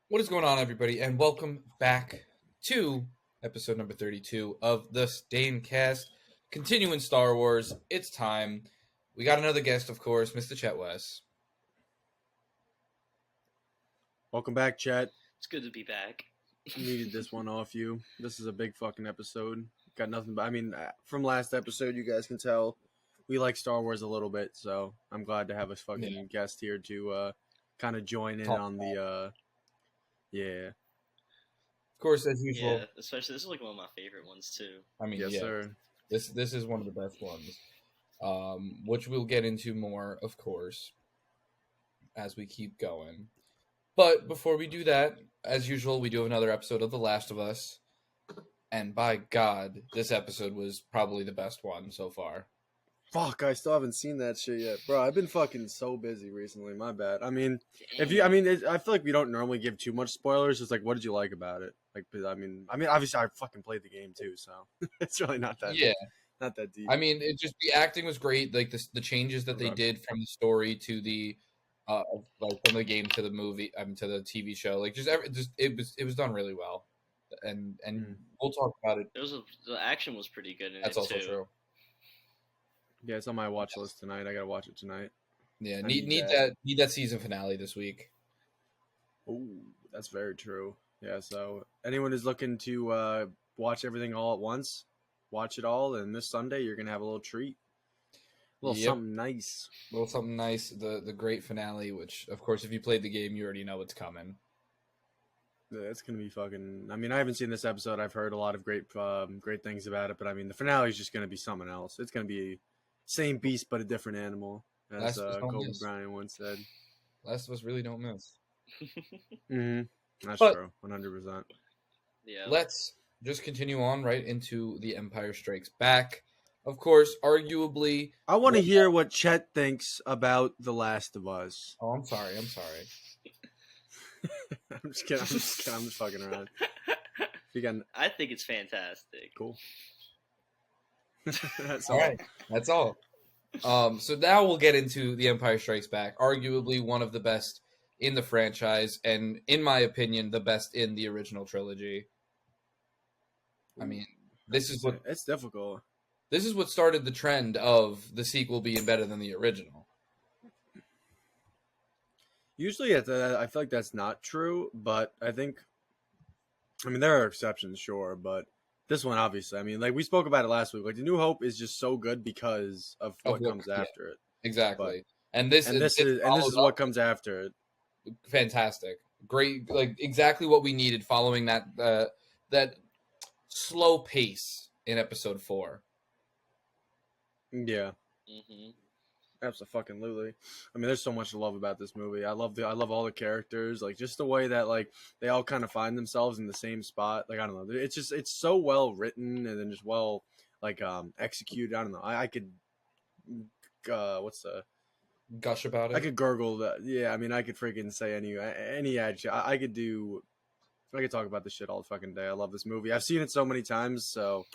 What is going on, everybody, and welcome back to episode number 32 of the Staincast. Continuing Star Wars, it's time. We got another guest, of course, Mr. Chet West. Welcome back, chat. It's good to be back. Needed this one off you. This is a big fucking episode. Got nothing but, from last episode, you guys can tell we like Star Wars a little bit, so I'm glad to have a fucking guest here to kind of join in on the, yeah. Of course, as usual. Yeah, especially this is like one of my favorite ones too. I mean, Yes, sir. This is one of the best ones, which we'll get into more, of course, as we keep going. But before we do that, as usual, we do have another episode of The Last of Us. And by God, this episode was probably the best one so far. Fuck, I still haven't seen that shit yet. Bro, I've been fucking so busy recently, my bad. I mean, I feel like we don't normally give too much spoilers. It's like, what did you like about it? Like, obviously I fucking played the game too, so it's really not that not that deep. I mean, the acting was great. Like the changes that they did from the story to the like from the game to the movie, to the TV show, like it was done really well, and we'll talk about it. The action was pretty good in That's it also too. true. Yeah, it's on my watch list tonight. I gotta watch it tonight. Yeah, need that season finale this week. Oh, that's very true. Yeah, so anyone who's looking to watch everything all at once, watch it all, and this Sunday you're gonna have a little treat. Something nice. A little something nice. The great finale, which of course if you played the game you already know what's coming. Yeah, it's gonna be fucking. I mean, I haven't seen this episode. I've heard a lot of great things about it, but I mean, the finale is just gonna be something else. It's gonna be same beast but a different animal, as Kobe Bryant once said. Last of Us really don't miss. That's true, 100%. Yeah. Let's just continue on right into The Empire Strikes Back. Of course, arguably, I want to hear what Chet thinks about The Last of Us. Oh, I'm sorry. I'm just kidding. I'm just fucking around. I think it's fantastic. Cool. That's all right. That's all. So now we'll get into The Empire Strikes Back. Arguably one of the best in the franchise, and in my opinion, the best in the original trilogy. I mean, it's difficult. This is what started the trend of the sequel being better than the original. Usually, I feel like that's not true, but there are exceptions, sure, but this one, obviously, I mean, like we spoke about it last week, like The New Hope is just so good because of what comes after it. Exactly. But, this is what comes after it. Fantastic. Great, like exactly what we needed following that slow pace in episode 4. Yeah. Absolutely. I mean, there's so much to love about this movie. I love all the characters, like just the way that like they all kind of find themselves in the same spot. Like I don't know, it's so well written and then just well like executed. I don't know. I could gush about it. I could gurgle that. Yeah, I mean, I could freaking say any adjective. I could talk about this shit all fucking day. I love this movie. I've seen it so many times, so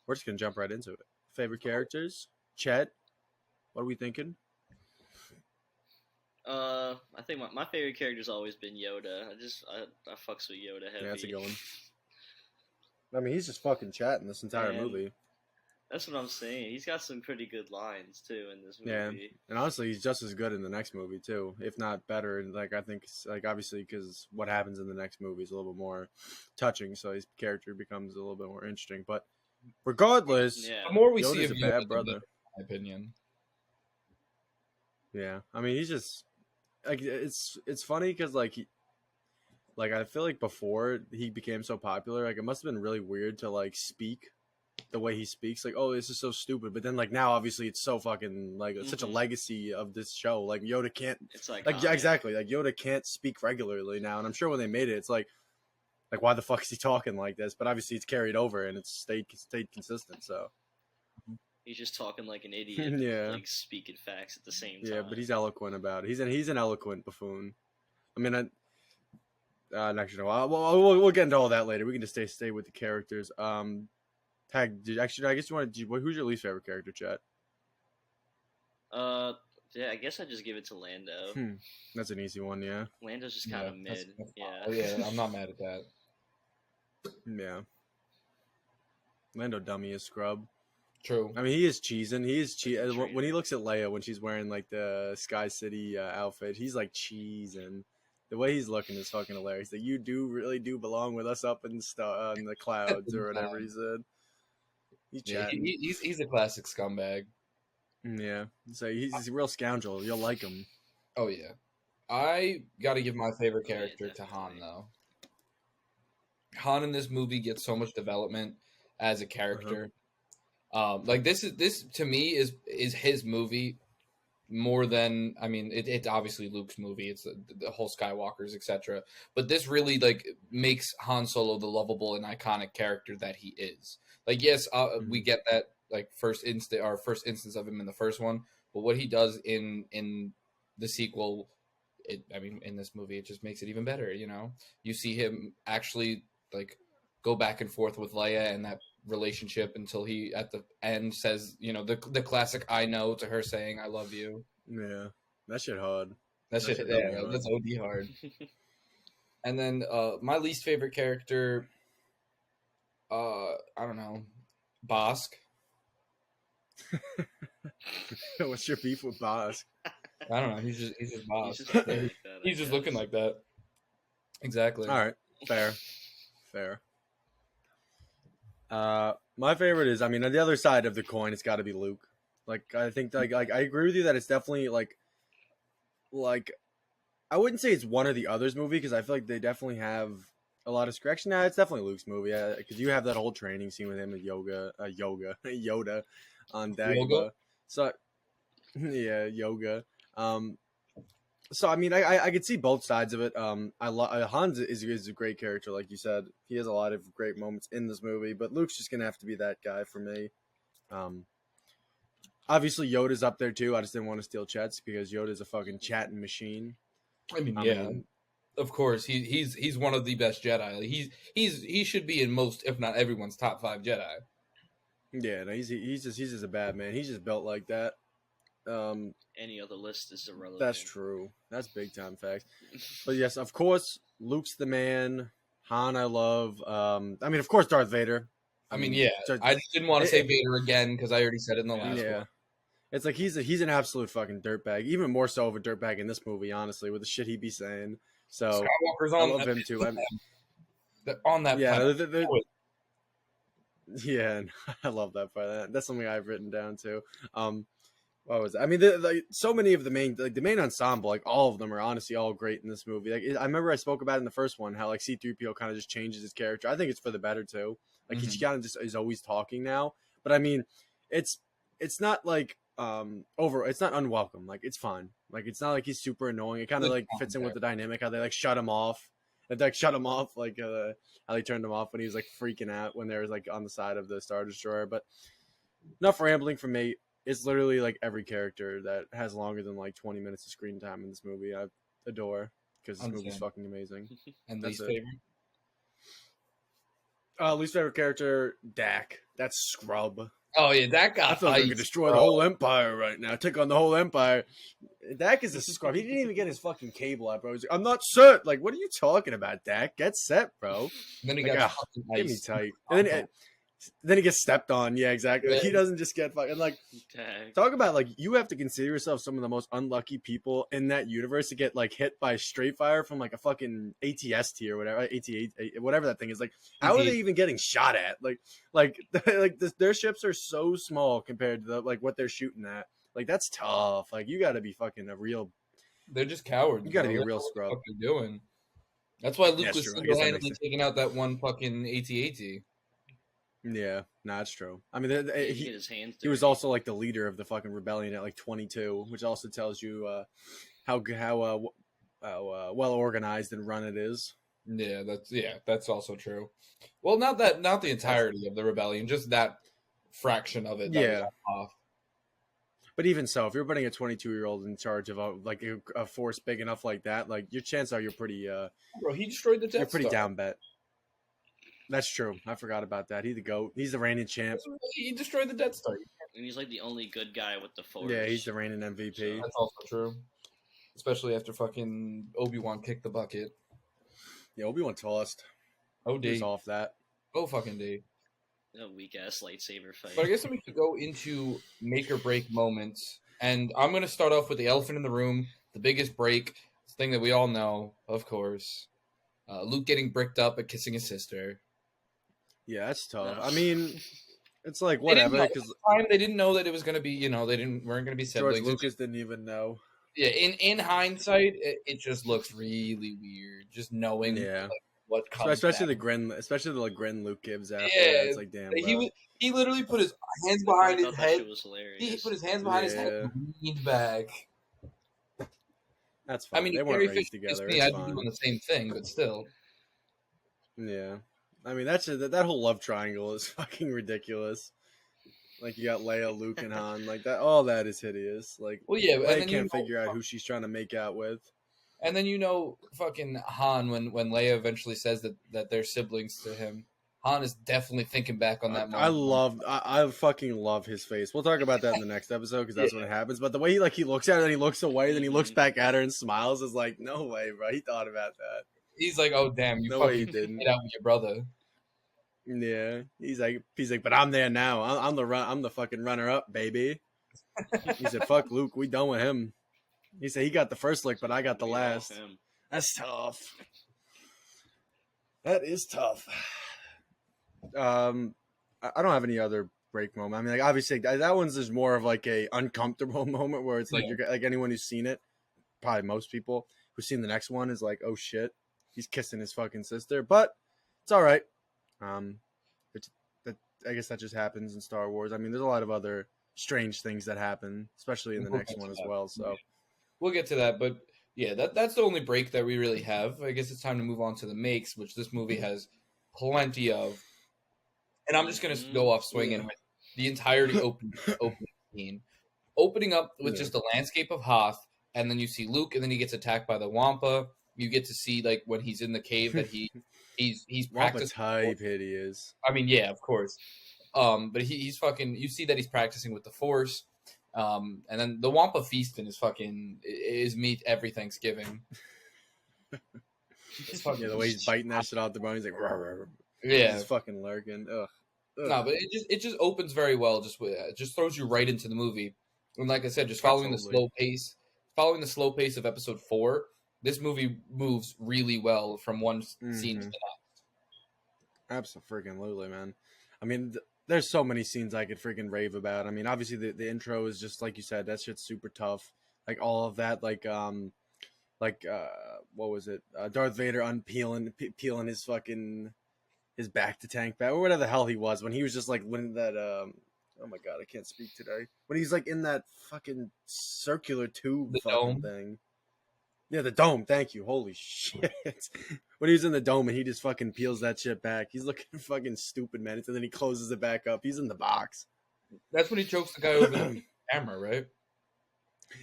we're just gonna jump right into it. Favorite characters? Chet? What are we thinking? I think my favorite character's always been Yoda. I fucks with Yoda heavy. Yeah, that's a good one. I mean, he's just fucking chatting this entire movie. That's what I'm saying. He's got some pretty good lines too in this movie. Yeah, and honestly, he's just as good in the next movie too, if not better. And like I think, like obviously, because what happens in the next movie is a little bit more touching, so his character becomes a little bit more interesting. But regardless, the more we Yoda's see of a Yoda, bad brother, in my opinion. Yeah, I mean, he's just like it's funny because like I feel like before he became so popular, like it must have been really weird to like speak the way he speaks. Like, oh, this is so stupid. But then like now, obviously, it's so fucking like it's such a legacy of this show. Like Yoda can't. It's like yeah, exactly. Like Yoda can't speak regularly now, and I'm sure when they made it, it's like why the fuck is he talking like this? But obviously, it's carried over and it's stayed consistent. So. He's just talking like an idiot, yeah. Like speaking facts at the same time. Yeah, but he's eloquent about it. He's an eloquent buffoon. I mean, actually, no. We'll get into all that later. We can just stay with the characters. I guess you want to. Who's your least favorite character, Chet? Yeah, I guess I just give it to Lando. That's an easy one, yeah. Lando's just kind of mid. Yeah. Oh, yeah, I'm not mad at that. Yeah. Lando dummy is scrub. True. I mean, he is cheesing. He is when he Traitor. looks at Leia when she's wearing like the Sky City outfit, he's like cheesing. The way he's looking is fucking hilarious. That you really do belong with us up in the clouds or whatever he said. He's Yeah, chatting. he's a classic scumbag. Yeah, so he's a real scoundrel. You'll like him. Oh yeah, I got to give my favorite Yeah, character to Han definitely. though. Han in this movie gets so much development as a character. Like this to me is his movie more than, I mean, it's obviously Luke's movie. It's the whole Skywalkers, etc. But this really like makes Han Solo the lovable and iconic character that he is. Like, yes, we get that like first instance of him in the first one, but what he does in the sequel, I mean, in this movie, it just makes it even better. You know, you see him actually like go back and forth with Leia and that relationship until he at the end says, you know, the classic "I know" to her saying "I love you." Yeah, that shit hard. That's That just, shit yeah, really hard. that's OD hard. And then my least favorite character, I don't know, Bosk. What's your beef with Bosk? I don't know. He's just He's Bosk. just looking like that. He's just looking like that. Exactly. All right, fair. My favorite is, I mean, on the other side of the coin, it's got to be Luke. Like, I think, like I agree with you that it's definitely like I wouldn't say it's one or the other's movie because I feel like they definitely have a lot of correction. Nah, it's definitely Luke's movie because you have that whole training scene with him and Yoda on Dagobah. Yoga? So, yeah, yoga. So I mean, I could see both sides of it. Hans is a great character, like you said. He has a lot of great moments in this movie, but Luke's just gonna have to be that guy for me. Obviously Yoda's up there too. I just didn't want to steal Chet's because Yoda's a fucking chatting machine. I mean, yeah, of course. He's one of the best Jedi. Like, he should be in most, if not everyone's, top 5 Jedi. Yeah, no, he's just a bad man. He's just built like that. Any other list is irrelevant. That's true. That's big time facts. But yes, of course, Luke's the man. Han, I love. I mean, of course, Darth Vader. I mean, yeah. I just didn't want to say Vader again because I already said it in the last one. It's like he's an absolute fucking dirtbag. Even more so of a dirtbag in this movie, honestly, with the shit he be saying. So Skywalker's I on love him too. On that planet. Yeah, I love that part. That's something I've written down too. What was it? I mean, so many of the main ensemble, like all of them are honestly all great in this movie. Like I remember I spoke about it in the first one, how like C-3PO kind of just changes his character. I think it's for the better too. Like he kind of just is always talking now. But I mean, it's not like it's not unwelcome. Like it's fine. Like it's not like he's super annoying. It kind of like fits in with the dynamic how they like shut him off. And like shut him off, like how they turned him off when he was like freaking out when they were like on the side of the Star Destroyer. But enough rambling from me. It's literally like every character that has longer than like 20 minutes of screen time in this movie I adore because this movie's fucking amazing. And least favorite? Least favorite character, Dak. That's scrub. Oh yeah, that guy. I feel like I could destroy the whole empire right now. Take on the whole empire. Dak is a scrub. He didn't even get his fucking cable out, bro. He's like, I'm not set. Like, what are you talking about, Dak? Get set, bro. And then he like, got give me tight. And then he gets stepped on. Yeah, exactly. Like, he doesn't just get fucking like. Dang. Talk about like you have to consider yourself some of the most unlucky people in that universe to get like hit by straight fire from like a fucking ATST or whatever, whatever that thing is. Like, how are they even getting shot at? Like their ships are so small compared to like what they're shooting at. Like that's tough. Like you got to be fucking a real. They're just cowards. You got to be a real scrub. What they're doing. That's why Luke was single-handedly taking out that one fucking AT-AT. Yeah, nah, it's true. I mean, he was also like the leader of the fucking rebellion at like 22, which also tells you how well organized and run it is. Yeah, that's also true. Well, not the entirety of the rebellion, just that fraction of it. That was off. But even so, if you're putting a 22-year-old in charge of a force big enough like that, like your chances are you're pretty. Bro, he destroyed the Death Star. You're pretty down bet. That's true. I forgot about that. He's the GOAT. He's the reigning champ. He destroyed the Death Star. And he's like the only good guy with the Force. Yeah, he's the reigning MVP. That's also true. Especially after fucking Obi-Wan kicked the bucket. Yeah, Obi-Wan tossed. OD. He's off that. Oh, fucking D. A weak ass lightsaber fight. But I guess we could go into make or break moments. And I'm going to start off with the elephant in the room, the biggest break, the thing that we all know, of course. Luke getting bricked up and kissing his sister. Yeah, that's tough. No. I mean, it's like They didn't whatever know at because the time, they didn't know that it was going to be, weren't going to be George siblings. Lucas didn't even know. Yeah, in hindsight, it just looks really weird. Just knowing Yeah, what comes especially back. especially the grin Luke gives after Yeah, that. It's like damn. Bro. He literally put his hands I behind his thought that head. shit was hilarious. He put his hands behind his head Yeah. and leaned back. That's fine. I mean, they if weren't Carrie raised Fisher kissed together. me, It's I'd be fine. doing the same thing, but still. Yeah, I mean that whole love triangle is fucking ridiculous. Like you got Leia, Luke, and Han. Like that, all that is hideous. Like, Well, yeah, and Leia then can't figure out who she's trying to make out with. And then fucking Han when Leia eventually says that they're siblings to him. Han is definitely thinking back on that moment. I fucking love his face. We'll talk about that in the next episode because that's when it happens. But the way he looks at her and he looks away, then he looks back at her and smiles is like, no way, bro. He thought about that. He's like, oh damn, you No way he fucking didn't. get out with your brother. Yeah, he's like, but I'm there now. I'm the fucking runner up, baby. He said, fuck Luke, we done with him. He said he got the first lick, but I got the We last. love him. That's tough. That is tough. I don't have any other break moment. I mean, like obviously that one's just more of like a uncomfortable moment where it's like Yeah. you're like anyone who's seen it, probably most people who've seen the next one is like, oh shit, he's kissing his fucking sister. But it's all right. I guess that just happens in Star Wars. I mean, there's a lot of other strange things that happen, especially in the We'll next get one to as that. well. So We'll get to that, but yeah, that's the only break that we really have. I guess it's time to move on to the makes, which this movie has plenty of. And I'm just gonna go off swinging with the entirety opening scene, opening up with just the landscape of Hoth, and then you see Luke, and then he gets attacked by the Wampa. You get to see like when he's in the cave that he's Wampa practicing. type hit he is. I mean, yeah, of course. But he's fucking. You see that he's practicing with the Force. And then the Wampa feasting is meat every Thanksgiving. Yeah, the way he's biting that shit out the bone, he's like, "Rah, rah, rah." Yeah. He's fucking lurking. Ugh. No, but it just opens very well. Just throws you right into the movie, and like I said, just following the slow pace of Episode 4. This movie moves really well from one scene to the next. Absolutely, man. I mean, there's so many scenes I could freaking rave about. I mean, obviously the intro is just like you said, that shit's super tough. Like all of that, what was it? Darth Vader peeling his fucking his back to tank back or whatever the hell he was when he was just like when that oh my god, I can't speak today. When he's like in that fucking circular tube The fucking dome? thing. Yeah, the dome. Thank you. Holy shit. When he's in the dome and he just fucking peels that shit back, he's looking fucking stupid, man. And then he closes it back up. He's in the box. That's when he chokes the guy over the camera, right?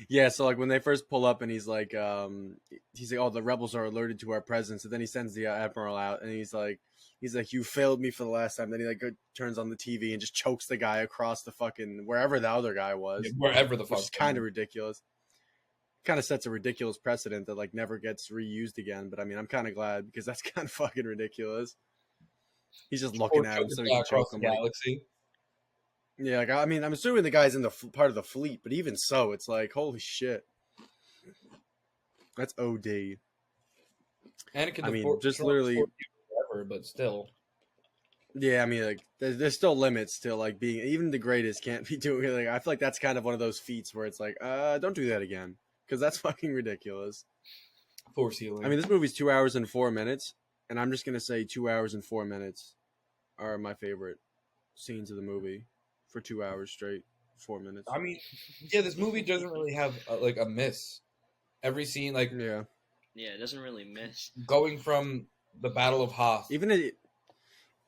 Yeah, so like when they first pull up and he's like, oh, the rebels are alerted to our presence, and then he sends the admiral out, and he's like, you failed me for the last time. Then he turns on the TV and just chokes the guy across the fucking wherever the other guy was, Wherever the fuck. which is kind of ridiculous. Kind of sets a ridiculous precedent that like never gets reused again. But I mean, I'm kind of glad because that's kind of fucking ridiculous. He's just looking at him so he can choke him. Galaxy. Yeah, like, I mean, I'm assuming the guy's in the part of the fleet, but even so, it's like, holy shit. That's OD. Anakin, I mean, just literally, forever, but still. yeah. I mean, like, there's still limits to like being even the greatest can't be doing. Like, I feel like that's kind of one of those feats where it's like, don't do that again because that's fucking ridiculous. Force healing. I mean, this movie's 2 hours and 4 minutes, and I'm just gonna say 2 hours and 4 minutes are my favorite scenes of the movie for 2 hours straight, 4 minutes. I mean, yeah, this movie doesn't really have like a miss. Every scene, like yeah, it doesn't really miss. Going from the Battle of Hoth even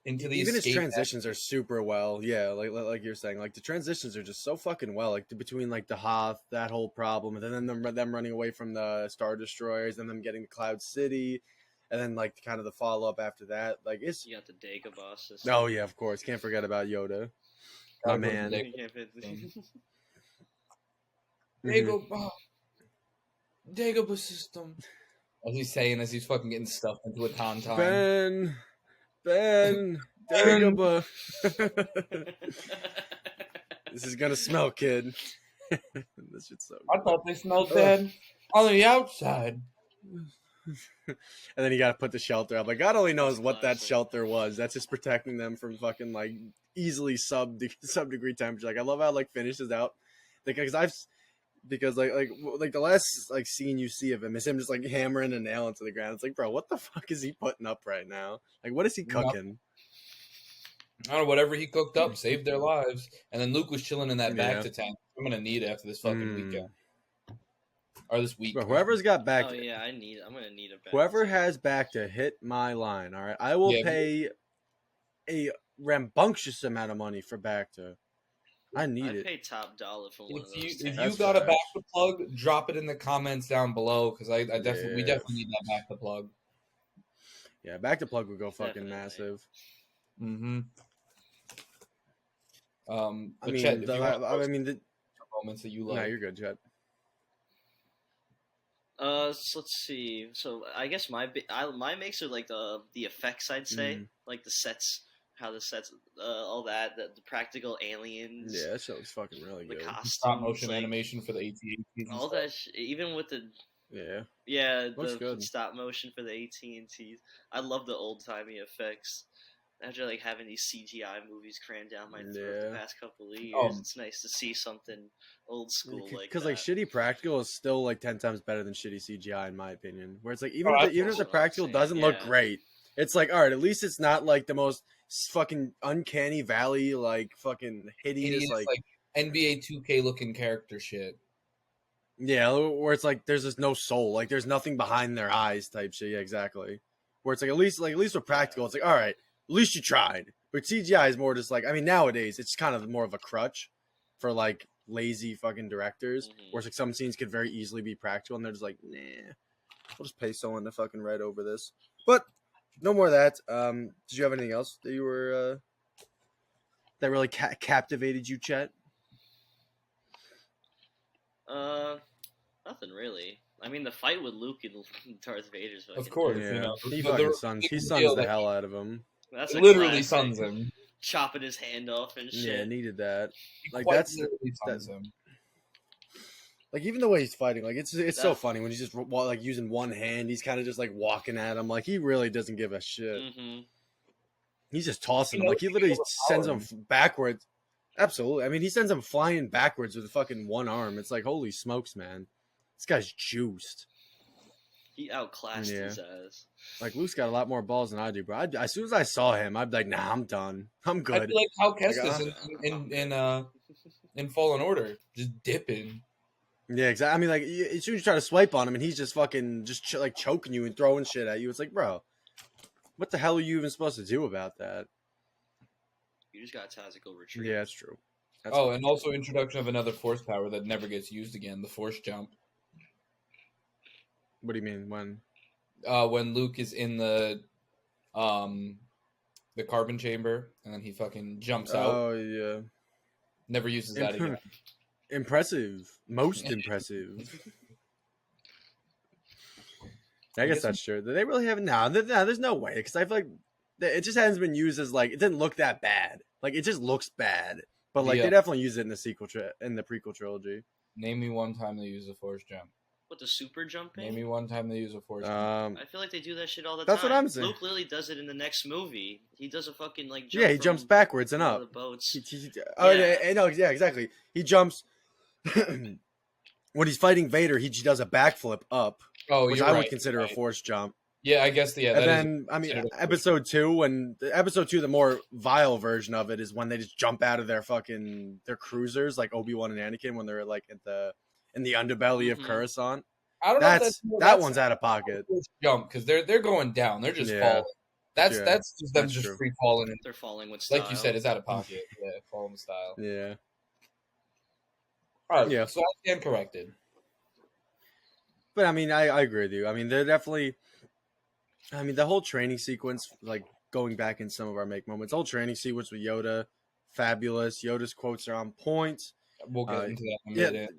into the its escape transitions are super well. Yeah, like you're saying, like the transitions are just so fucking well. Like between like the Hoth, that whole problem, and then them running away from the Star Destroyers, and them getting to Cloud City, and then like kind of the follow up after that. Like it's You got the Dagobah system. oh yeah, of course, can't forget about Yoda. My Gotta go to man. the You can't fit- Dago, Dago system. As he's saying, as he's fucking getting stuffed into a tauntaun. Ben, Dagobah. This is gonna smell, kid. This shit's so I thought they smelled bad on the outside. And then you gotta put the shelter up. Like, God only knows what that Classic. shelter was. That's just protecting them from fucking, like, easily sub degree temperature. Like, I love how, like, finishes out. Because like the last, like, scene you see of him is him just, like, hammering a nail into the ground. It's like, bro, what the fuck is he putting up right now? Like, what is he cooking? I don't know, whatever he cooked up saved their lives. And then Luke was chilling in that back Yeah. to tank. I'm gonna need it after this fucking weekend. Or this week. But whoever's got back, Oh yeah, I'm gonna need a. whoever has back to hit my line, all right, I will pay a rambunctious amount of money for back to. I need I it. pay top dollar for one of those. If you That's got a facts. back to plug, drop it in the comments down below because I definitely we Yeah. definitely need that back to plug. Yeah, back to plug would go fucking Definitely. massive. Mm-hmm. I But Chet, mean, if you want the moments that you like. no, you're good, Chet. So let's see. So I guess my makes are like the effects. I'd say like the sets, how the sets, all that, the practical aliens. Yeah, that show was fucking really The good. costumes, Stop motion like, animation for the AT&T. all that. Even with the Yeah, looks the good. stop motion for the AT&T. I love the old timey effects. After like having these CGI movies crammed down my throat the past couple of years, it's nice to see something old school like that. Because like shitty practical is still like 10 times better than shitty CGI in my opinion. Where it's like Oh, even if the practical doesn't look great, it's like, all right, at least it's not like the most fucking uncanny valley, like fucking hideous like NBA 2K looking character shit. Yeah, where it's like there's just no soul, like there's nothing behind their eyes type shit. Yeah, exactly. Where it's like at least with practical, it's like, all right, at least you tried. But CGI is more just like, I mean, nowadays it's kind of more of a crutch for like lazy fucking directors. Where it's like some scenes could very easily be practical, and they're just like, nah, we'll just pay someone to fucking write over this. But no more of that. Did you have anything else that you were that really captivated you, Chet? Nothing really. I mean, the fight with Luke and Darth Vader's fucking. Of course, Yeah, you know, he fucking suns. He suns the hell out of him. That's literally suns him, chopping his hand off and shit. Yeah, needed that. Like that's literally suns him. Like even the way he's fighting, like it's so funny when he's just like using one hand. He's kind of just like walking at him, like he really doesn't give a shit. Mm-hmm. He's just tossing him, like he literally sends him backwards. Absolutely, I mean he sends him flying backwards with fucking one arm. It's like holy smokes, man, this guy's juiced. He outclassed his ass. Like Luke's got a lot more balls than I do, bro. As soon as I saw him, I'd be like, nah, I'm done. I'm good. I feel like Cal Kestis in Fallen Order, just dipping. Yeah, exactly. I mean, like as soon as you try to swipe on him, and he's just fucking like choking you and throwing shit at you. It's like, bro, what the hell are you even supposed to do about that? You just got tactical retreat. Yeah, that's true. And also introduction of another force power that never gets used again, the force jump. What do you mean when Luke is in the carbon chamber and then he fucking jumps out? Oh yeah. Never uses that again. Impressive. Most impressive. I guess that's true. They really haven't. No, there's no way because I feel like it just hasn't been used as like it didn't look that bad. Like it just looks bad, but like they definitely use it in the in the prequel trilogy. Name me one time they use a force jump. What, the super jumping? Name me one time they use a force jump. I feel like they do that shit all the time. That's what I'm saying. Luke literally does it in the next movie. He does a fucking like jump. Yeah, he jumps backwards and up. The boats. No, exactly. He jumps when he's fighting Vader. He does a backflip up, which I would consider a force jump. Yeah, I guess and then I mean, episode 2, the more vile version of it is when they just jump out of their cruisers, like Obi-Wan and Anakin when they're like in the underbelly of Coruscant. I don't know. That one's out of pocket. Jump because they're going down. They're just falling. That's just them just free falling. They're falling with style. Like you said, it's out of pocket. Yeah, falling with style. Yeah. All right. Yeah. So I stand corrected. But I mean, I agree with you. I mean, they're definitely. I mean, the whole training sequence, like going back in some of our make moments, whole training sequence with Yoda, fabulous. Yoda's quotes are on point. We'll get into that in a minute.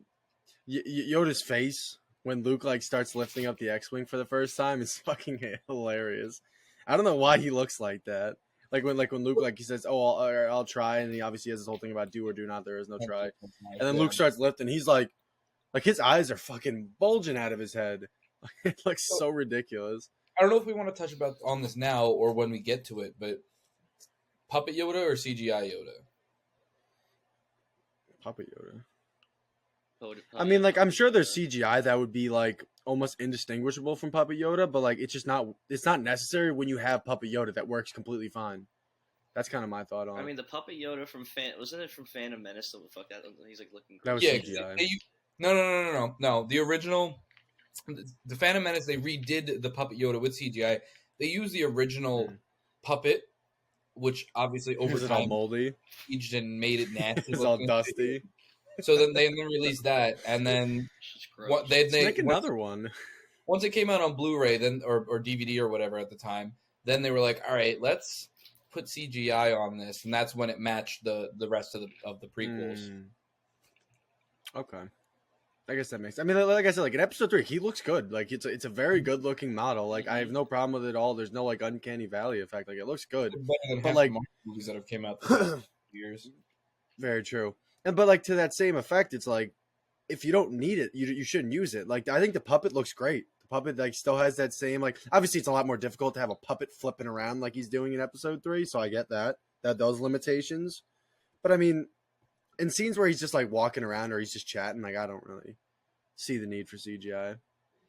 Yoda's face when Luke like starts lifting up the X-wing for the first time is fucking hilarious. I don't know why he looks like that. Like when Luke he says, "Oh, I'll try," and he obviously has this whole thing about do or do not. There is no try. And then Luke starts lifting. He's like his eyes are fucking bulging out of his head. It looks so ridiculous. I don't know if we want to touch on this now or when we get to it, but Puppet Yoda or CGI Yoda? Puppet Yoda. Puppet I mean, like, I'm sure there's Yoda. CGI that would be like almost indistinguishable from Puppet Yoda, but like it's just not necessary when you have Puppet Yoda that works completely fine. That's kind of my thought on it. I mean, the Puppet Yoda from wasn't it from Phantom Menace? So fuck that. He's like looking. That was Yeah, CGI. No. The original, the Phantom Menace, they redid the Puppet Yoda with CGI. They used the original puppet, which obviously over Is it all time moldy? aged and made it nasty. It's all dusty. So then they released that, and then They make another one. Once it came out on Blu-ray, then or DVD or whatever at the time, then they were like, "All right, let's put CGI on this," and that's when it matched the rest of the prequels. Okay, I guess that makes. I mean, like I said, like in Episode 3, he looks good. Like it's a very good looking model. Like I have no problem with it at all. There's no like uncanny valley effect. Like it looks good. Better than but half like the movies that have came out the last years. Very true. But like to that same effect, it's like if you don't need it, you shouldn't use it. Like I think the puppet looks great. The puppet like still has that same like. Obviously, it's a lot more difficult to have a puppet flipping around like he's doing in Episode 3. So I get that those limitations. But I mean, in scenes where he's just like walking around or he's just chatting, like I don't really see the need for CGI.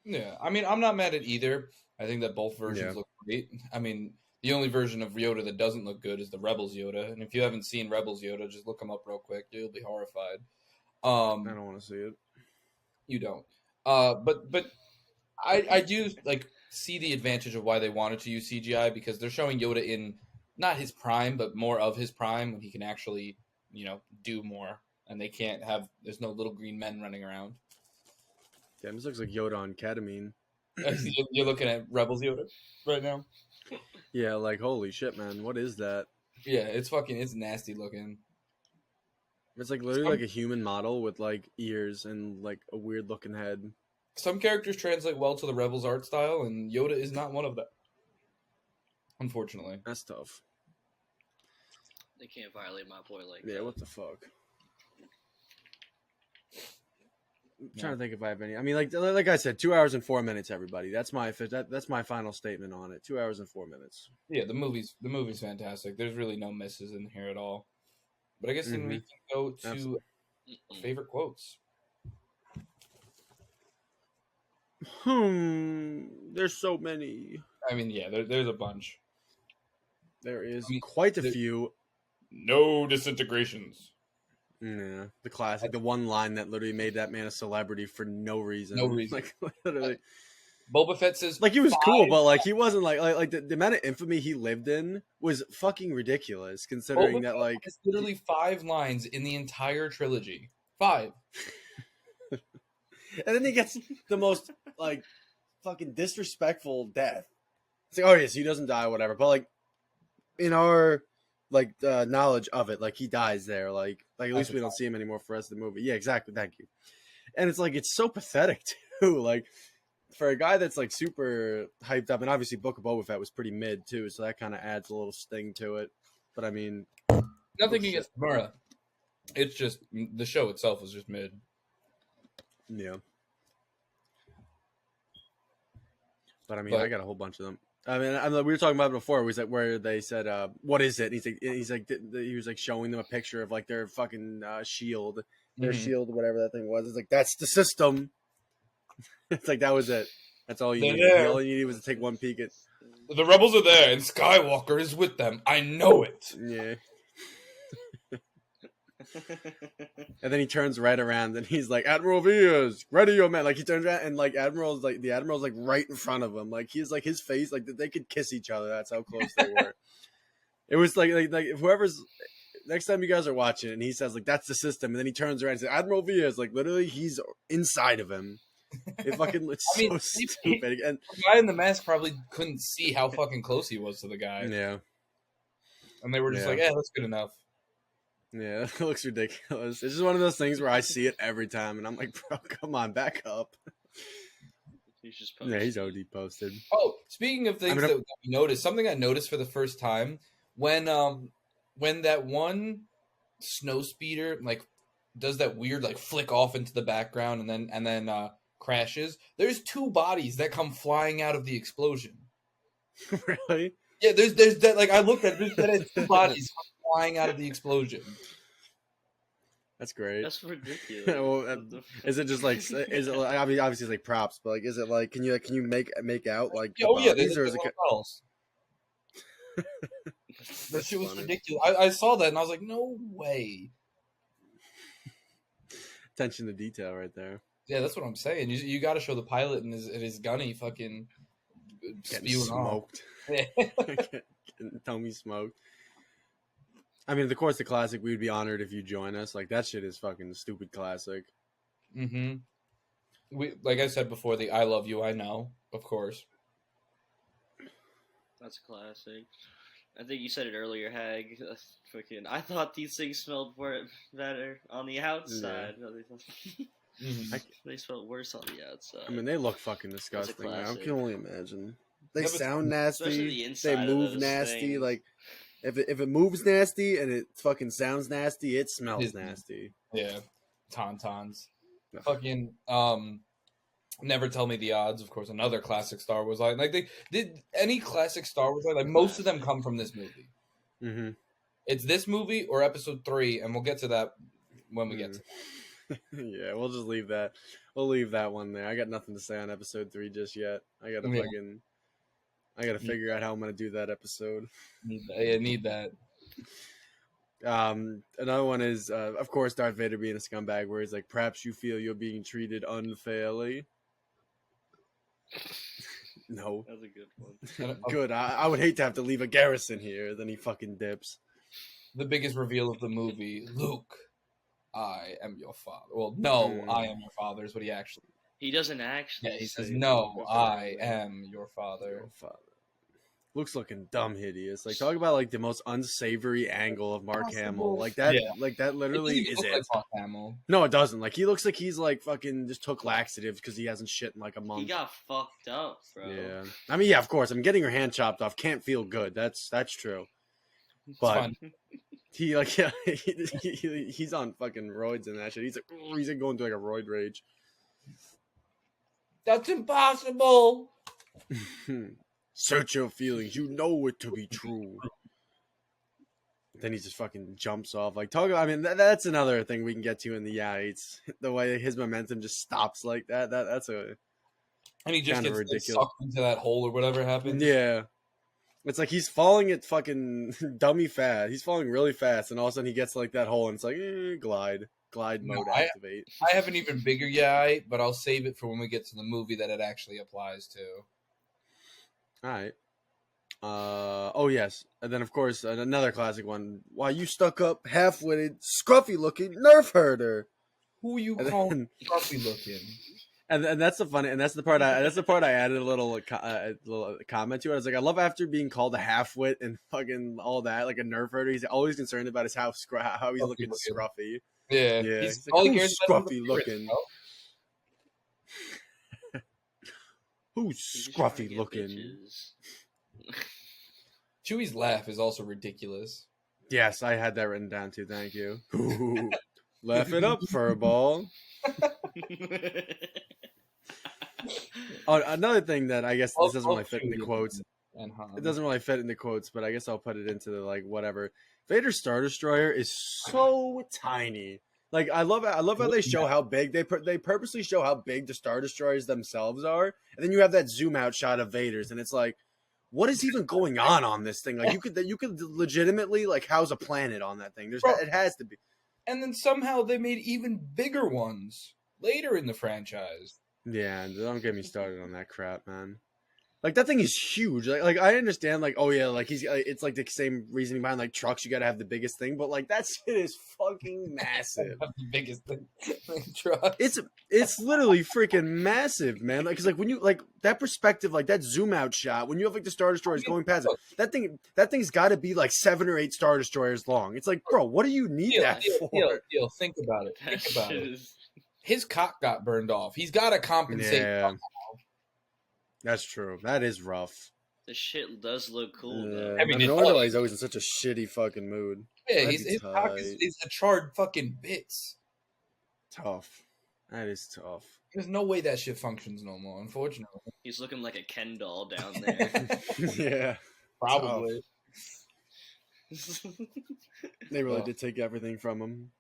Yeah, I mean, I'm not mad at either. I think that both versions look great. I mean, the only version of Yoda that doesn't look good is the Rebels Yoda. And if you haven't seen Rebels Yoda, just look him up real quick. You'll be horrified. I don't want to see it. You don't. But I do like see the advantage of why they wanted to use CGI because they're showing Yoda in not his prime, but more of his prime when he can actually, do more. And they can't have. There's no little green men running around. Damn, this looks like Yoda on ketamine. You're looking at Rebels Yoda right now. Yeah, like holy shit, man! What is that? Yeah, it's nasty looking. It's like literally like a human model with like ears and like a weird looking head. Some characters translate well to the Rebels art style, and Yoda is not one of them. Unfortunately, that's tough. They can't violate my boy like that. Yeah, what the fuck? I'm trying to think if I have any. I mean, like I said, 2 hours and 4 minutes. Everybody, that's my final statement on it. 2 hours and 4 minutes. Yeah, the movie's fantastic. There's really no misses in here at all. But I guess then we can go to favorite quotes. There's so many. I mean, yeah, there's a bunch. There is quite a few. No disintegrations. Yeah, the classic, the one line that literally made that man a celebrity for no reason. No reason. Like literally. Boba Fett says like he was cool, but like he wasn't like the amount of infamy he lived in was fucking ridiculous. Considering Boba that Fett like has literally 5 lines in the entire trilogy. 5. And then he gets the most like fucking disrespectful death. It's like, oh yes, he doesn't die, whatever. But like in our like knowledge of it, like he dies there. Like at least we don't see him anymore for the rest of the movie. Yeah, exactly. Thank you. And it's like it's so pathetic too. Like for a guy that's like super hyped up, and obviously Book of Boba Fett was pretty mid too, so that kind of adds a little sting to it. But I mean, nothing against Mara. It's just the show itself was just mid. Yeah. But I mean, I got a whole bunch of them. I mean, we were talking about it before. Where they said, "What is it?" And he was like showing them a picture of like their fucking shield, shield, whatever that thing was. It's like that's the system. It's like that was it. That's all you needed. All you needed was to take one peek at. The rebels are there, and Skywalker is with them. I know it. Yeah. And then he turns right around and he's like, Admiral Vias, ready your man. Like he turns around and like the admiral's like right in front of him. Like he's like his face, like they could kiss each other. That's how close they were. It was like whoever's next time you guys are watching and he says like that's the system, and then he turns around and says Admiral Vias, like literally he's inside of him. It fucking looks so stupid. And the guy in the mask probably couldn't see how fucking close he was to the guy. Yeah. And they were just like, yeah, that's good enough. Yeah, it looks ridiculous. It's just one of those things where I see it every time, and I'm like, bro, come on, back up. He's just Yeah, he's OD posted. Oh, speaking of things that we noticed, something I noticed for the first time when that one snow speeder like does that weird like flick off into the background and then crashes. There's two bodies that come flying out of the explosion. Really? Yeah, there's that like I looked at it, there's two bodies flying out of the explosion. That's great. That's ridiculous. Well, is it just like is it like, I mean obviously it's like props, but like is it like can you make out like the bodies, or is it else? That shit was ridiculous. I saw that and I was like, no way. Attention to detail right there. Yeah, that's what I'm saying. You got to show the pilot and his gunny fucking getting smoked. Tell me smoked. I mean, of course, the classic. We would be honored if you join us. Like that shit is fucking stupid classic. Mm-hmm. Like I said before, the "I love you, I know," of course. That's a classic. I think you said it earlier, Hag. Fucking, I thought these things smelled better on the outside. Yeah. They smelled worse on the outside. I mean, they look fucking disgusting. I can only imagine. They sound nasty. They move nasty. Things. Like if it moves nasty and it fucking sounds nasty, it smells nasty. Yeah, tauntauns. Fucking Never Tell Me the Odds, of course, another classic Star Wars line. Like they did any classic Star Wars line, like most of them come from this movie. Mm-hmm. It's this movie or Episode 3, and we'll get to that when we get to that. Yeah, we'll just leave that. We'll leave that one there. I got nothing to say on Episode 3 just yet. I gotta figure out how I'm gonna do that episode. Need that. Another one is, of course, Darth Vader being a scumbag, where he's like, "Perhaps you feel you're being treated unfairly." No, that's a good one. Good. I would hate to have to leave a garrison here. Then he fucking dips. The biggest reveal of the movie: Luke, I am your father. Well, no, I am your father is what he actually. He doesn't actually. Yeah, he says, "No, I am your father." Your father. Luke's looking dumb hideous. Like talk about like the most unsavory angle of Mark Hamill. Like that. Yeah. Like that literally is it. Like Mark Hamill. No, it doesn't. Like he looks like he's like fucking just took laxatives because he hasn't shit in like a month. He got fucked up, bro. Yeah. I mean, yeah, of course. I'm getting your hand chopped off. Can't feel good. That's true. But he like yeah, he's on fucking roids and that shit. He's like going through like a roid rage. That's impossible. Search your feelings. You know it to be true. Then he just fucking jumps off. Like talk. I mean, that's another thing we can get to in the it's the way his momentum just stops like that. That's a. And he just gets ridiculous. Sucked into that hole or whatever happens. Yeah, it's like he's falling at fucking dummy fast. He's falling really fast, and all of a sudden he gets like that hole, and it's like glide mode activate. I have an even bigger but I'll save it for when we get to the movie that it actually applies to. All right. Oh yes, and then of course another classic one. Why you stuck up, half-witted, scruffy-looking nerf herder? Who you calling scruffy-looking? And that's the funny, and that's the part I added a little comment to it. I was like, I love after being called a half-wit and fucking all that, like a nerf herder. He's always concerned about how he's looking scruffy. Yeah. He's like, who's scruffy looking? Who's scruffy looking? Chewie's laugh is also ridiculous. Yes, I had that written down too. Thank you. Laugh it up, furball. Oh, another thing that I guess this doesn't really fit in the quotes. It doesn't really fit in the quotes, but I guess I'll put it into the like whatever. Vader's Star Destroyer is so tiny. Like I love how they show how big they purposely show how big the Star Destroyers themselves are, and then you have that zoom out shot of Vader's, and it's like, what is even going on this thing? Like you could legitimately like house a planet on that thing. It has to be. And then somehow they made even bigger ones later in the franchise. Yeah, don't get me started on that crap, man. Like that thing is huge. Like I understand. Like oh yeah, like it's like the same reasoning behind like trucks. You got to have the biggest thing, but like that shit is fucking massive. The biggest thing. Trucks. It's literally freaking massive, man. Like, cause like when you like that perspective, like that zoom out shot, when you have like the Star Destroyers going past it, that thing's got to be like 7 or 8 Star Destroyers long. It's like, bro, what do you need that for? Think about it. Think about it. His cock got burned off. He's got to compensate. Yeah, that's true. That is rough. The shit does look cool, though. I mean, no wonder why he's always in such a shitty fucking mood. Yeah, his cock is a charred fucking bits. Tough. That is tough. There's no way that shit functions no more, unfortunately. He's looking like a Ken doll down there. Yeah. Probably. They really did take everything from him.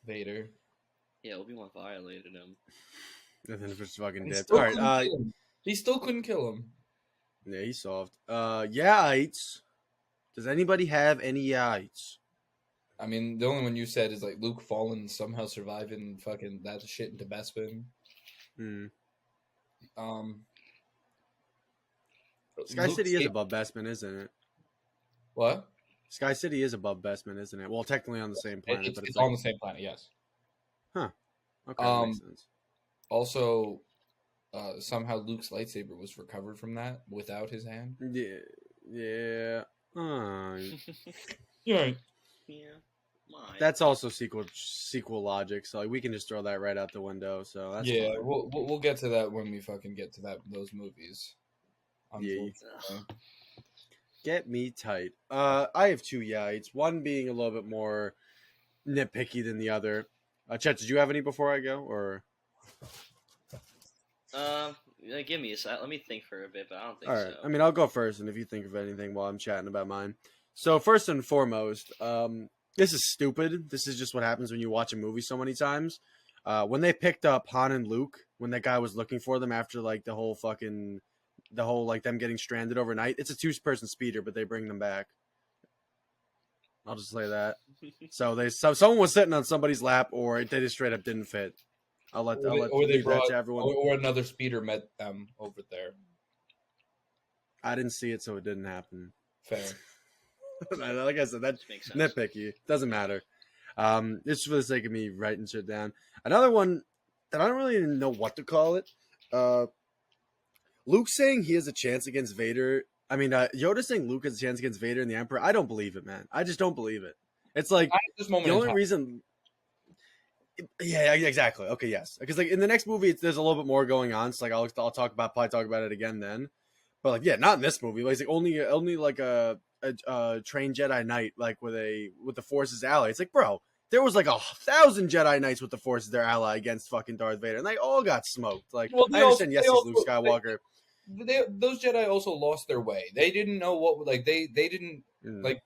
Vader. Yeah, Obi-Wan violated him. And then just fucking dead. All right. He still couldn't kill him. Yeah, he's soft. Yites. Does anybody have any yites? I mean, the only one you said is like Luke falling and somehow surviving fucking that shit into Bespin. Sky City is above Bespin, isn't it? What? Sky City is above Bespin, isn't it? Well, technically on the same planet, but it's on the same planet, yes. Huh. Okay, that makes sense. Also, somehow Luke's lightsaber was recovered from that without his hand. Yeah. Yeah. Yeah. That's also sequel logic, so like we can just throw that right out the window. So that's fine. We'll get to that when we fucking get to those movies. Yeah. Get me tight. I have 2 yites. One being a little bit more nitpicky than the other. Chet, did you have any before I go, or? Give me a sec. Let me think for a bit, but I don't think All right. so. I mean, I'll go first, and if you think of anything while I'm chatting about mine. So first and foremost, this is stupid. This is just what happens when you watch a movie so many times. When they picked up Han and Luke, when that guy was looking for them after like the whole like them getting stranded overnight, it's a 2-person speeder, but they bring them back. I'll just say that. So someone was sitting on somebody's lap, or they just straight up didn't fit. I'll let they brought that to everyone. Or another speeder met them over there. I didn't see it, so it didn't happen. Fair. Like I said, that's nitpicky. Doesn't matter. It's for the sake of me writing shit down. Another one that I don't really even know what to call it. Luke saying he has a chance against Vader. I mean, Yoda saying Luke has a chance against Vader and the Emperor. I don't believe it, man. I just don't believe it. It's like the only reason. Yeah, exactly. Okay, yes, because like in the next movie, there's a little bit more going on. So like I'll probably talk about it again then. But like, yeah, not in this movie. Like, it's like only like a trained Jedi Knight like with the Force's ally. It's like, bro, there was like 1,000 Jedi Knights with the Force as their ally against fucking Darth Vader, and they all got smoked. Like, I understand, yes, he's Luke Skywalker. Those Jedi also lost their way. They didn't know what like they didn't like.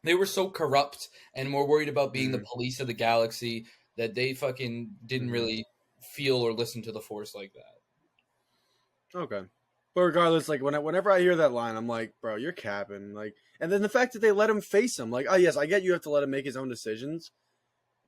They were so corrupt and more worried about being the police of the galaxy that they fucking didn't really feel or listen to the Force like that. Okay. But regardless, like whenever I hear that line, I'm like, bro, you're capping. Like, and then the fact that they let him face him, like, oh yes, I get you have to let him make his own decisions,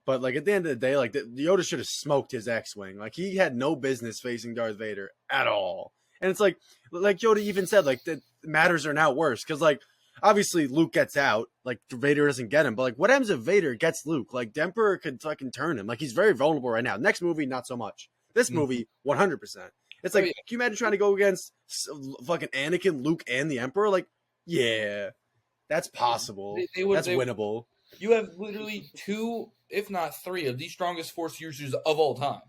but like at the end of the day, like Yoda should have smoked his X-wing. Like he had no business facing Darth Vader at all. And it's like Yoda even said, like the matters are now worse because like obviously Luke gets out, like Vader doesn't get him, but like what happens if Vader gets Luke? Like the Emperor could fucking turn him. Like he's very vulnerable right now. Next movie, not so much. This movie, 100%. It's like, can you imagine trying to go against fucking Anakin, Luke, and the Emperor? Like, yeah, that's possible. That's winnable. You have literally 2, if not 3, of the strongest Force users of all time.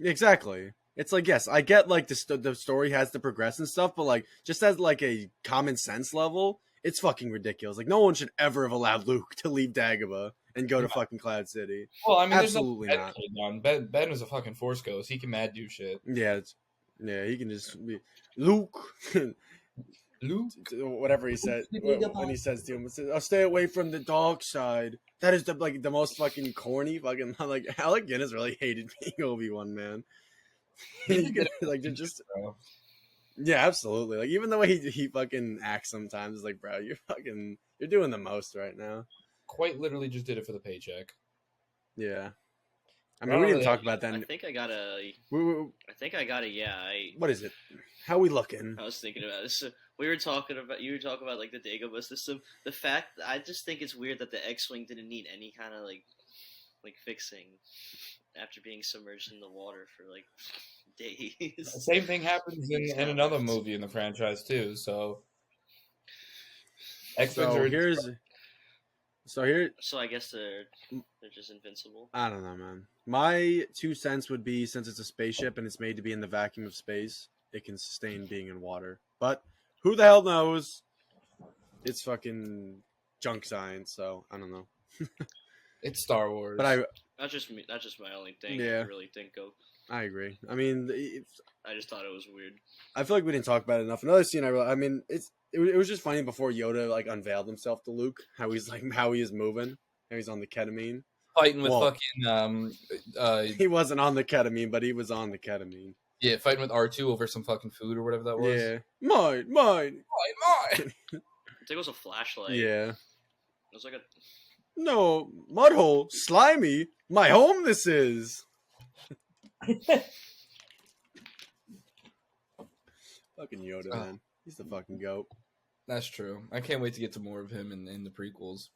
Exactly. It's like, yes, I get like the story has to progress and stuff, but like just as like a common sense level, it's fucking ridiculous. Like no one should ever have allowed Luke to leave Dagobah and go to fucking Cloud City. Well, I mean, absolutely not. Ben is a fucking Force ghost. He can mad do shit. Yeah, he can just be Luke. Luke, whatever he said when he says to him, "I'll stay away from the dark side." That is the most fucking corny fucking like Alec Guinness really hated being Obi-Wan, man. Like just yeah, absolutely. Like even the way he fucking acts sometimes is like, bro, you're doing the most right now. Quite literally, just did it for the paycheck. Yeah. I mean, we didn't talk about that. I think I got a. Yeah. What is it? How we looking? I was thinking about this. So you were talking about like the Dagobah system. The fact I just think it's weird that the X-wing didn't need any kind of like fixing after being submerged in the water for like days. The same thing happens in another movie in the franchise too. So X-Wings are So I guess they're just invincible. I don't know, man. My 2 cents would be, since it's a spaceship and it's made to be in the vacuum of space, it can sustain being in water. But who the hell knows? It's fucking junk science, so I don't know. It's Star Wars. But That's just my only thing Yeah. I really think of. I agree. I mean, I just thought it was weird. I feel like we didn't talk about it enough. Another scene I mean, it was just funny before Yoda like unveiled himself to Luke, how he is moving, how he's on the ketamine. Fighting with he wasn't on the ketamine, but he was on the ketamine. Yeah, fighting with R2 over some fucking food or whatever that was. Yeah. Mine. I think it was a flashlight. Yeah. It was like a No, mudhole, slimy, my home this is. Fucking Yoda, man. He's the fucking goat. That's true. I can't wait to get to more of him in the prequels.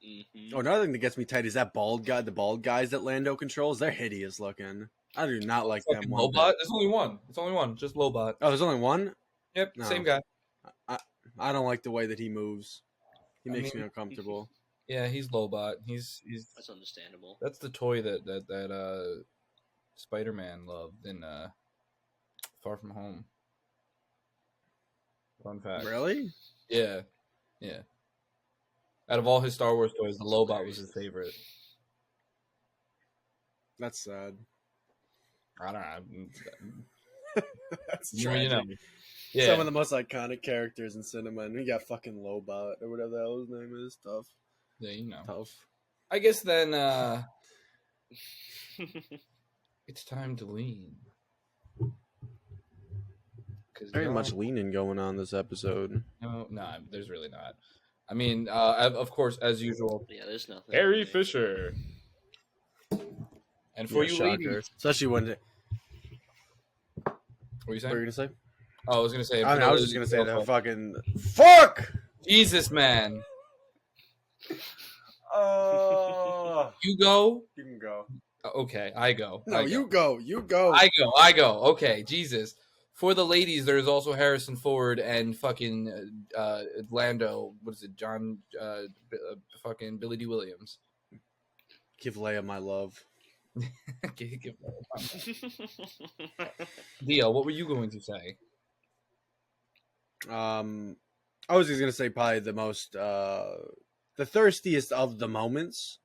Mm-hmm. Oh, another thing that gets me tight is that bald guy, the bald guys that Lando controls. They're hideous looking. I do not like them. Lobot? There's only one. It's only one. Just Lobot. Oh, there's only one? Yep, No. same guy. I don't like the way that he moves. He makes me uncomfortable. Yeah, he's Lobot. He's That's understandable. That's the toy that Spider-Man loved in Far From Home. Fun fact. Really? Yeah. Out of all his Star Wars toys, the Lobot was his favorite. That's sad. I don't know. That's you know. Yeah. Some of the most iconic characters in cinema, and we got fucking Lobot or whatever the hell his name is. Tough. Yeah, you know. Tough. I guess then it's time to lean. Very much leaning going on this episode. No, there's really not. I mean, of course, as usual. Yeah, there's nothing. Harry Fisher. And for you ladies, especially when. What were you saying? What were you gonna say? Oh, I was gonna say. I was just gonna say that fucking fuck. Jesus, man. You go. You can go. Okay, I go. No, you go. You go. I go. Okay, Jesus. For the ladies, there's also Harrison Ford and fucking Lando. What is it? John? Fucking Billy D. Williams. Give Leia my love. Give Leia my love. Dio, what were you going to say? I was just gonna say probably the most, the thirstiest of the moments.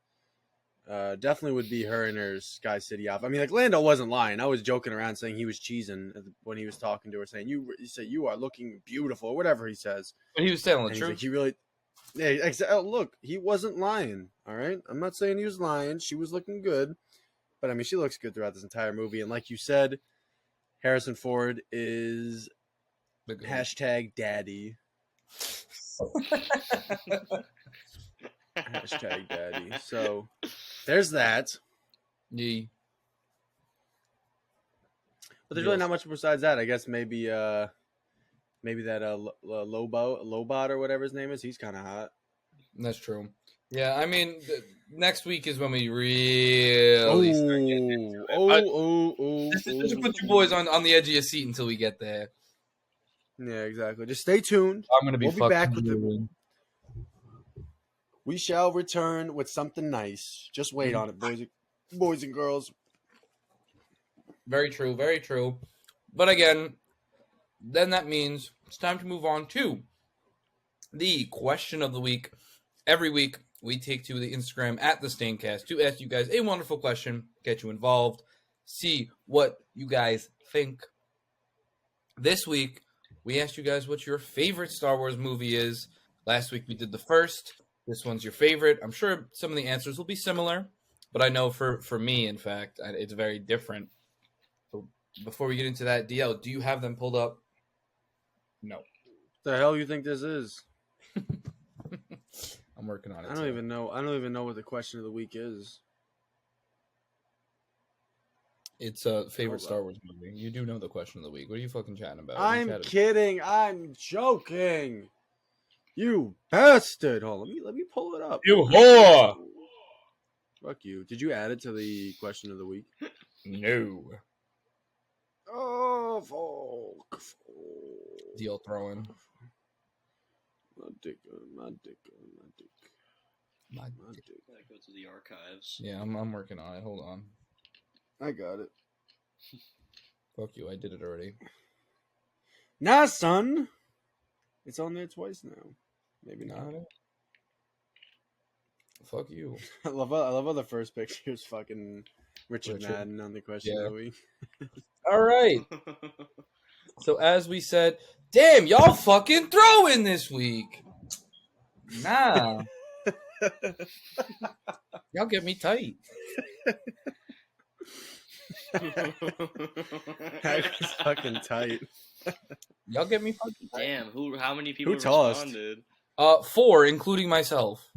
Definitely would be her and her Sky City off. I mean, like Lando wasn't lying. I was joking around saying he was cheesing when he was talking to her, saying he said you are looking beautiful, or whatever he says. But he was telling the truth. Like, he really, yeah. Oh, look, he wasn't lying. All right, I'm not saying he was lying. She was looking good, but I mean, she looks good throughout this entire movie. And like you said, Harrison Ford is hashtag daddy. Hashtag daddy. So there's that. Yeah. But there's really not much besides that. I guess maybe that Lobot or whatever his name is. He's kind of hot. That's true. Yeah, I mean, next week is when we really start getting into it. Just put you boys on the edge of your seat until we get there. Yeah, exactly. Just stay tuned. I'm gonna be. We'll be back with it. We shall return with something nice. Just wait on it, boys and girls. Very true, very true. But again, then that means it's time to move on to the question of the week. Every week, we take to the Instagram at the Staincast to ask you guys a wonderful question, get you involved, see what you guys think. This week, we asked you guys what your favorite Star Wars movie is. Last week, we did the first. This one's your favorite. I'm sure some of the answers will be similar, but I know for me, in fact, it's very different. So before we get into that, DL, do you have them pulled up? No. The hell you think this is? I'm working on it. I don't even know what the question of the week is. It's a favorite Hold Star up. Wars movie. You do know the question of the week. What are you fucking chatting about? I'm chatting? kidding. I'm joking. You bastard. Hold on. Let me pull it up. You whore! Fuck you. Did you add it to the question of the week? No. Oh, fuck. Deal throwing. My dick. My Gotta go to the archives. Yeah, I'm working on it. Hold on. I got it. Fuck you. I did it already. Nah, son. It's on there twice now. Maybe not. Got it. Fuck you. I love how the first picture is fucking Richard Madden on the question of the week. All right. So as we said, damn, y'all fucking throwing this week. Nah. Y'all get me tight. That was fucking tight. Y'all get me fucking tight. Damn, how many people tossed? responded? 4, including myself.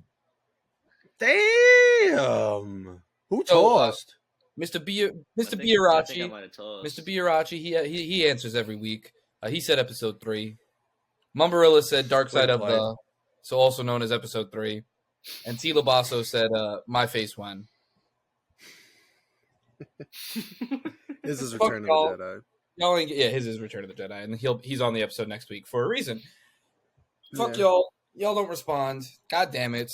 Damn. Who So, tossed? Mr. I think I Biarachi. might have tossed. Mr. Biarachi, he answers every week. He said episode 3. Mumbarilla said Dark Way Side to of play. the, so also known as episode 3. And T. Labasso said My Face When. This is Fuck Return of the y'all. Jedi. Y'all ain't, yeah, his is Return of the Jedi, and he's on the episode next week for a reason. Fuck Yeah. y'all. Y'all don't respond. God damn it.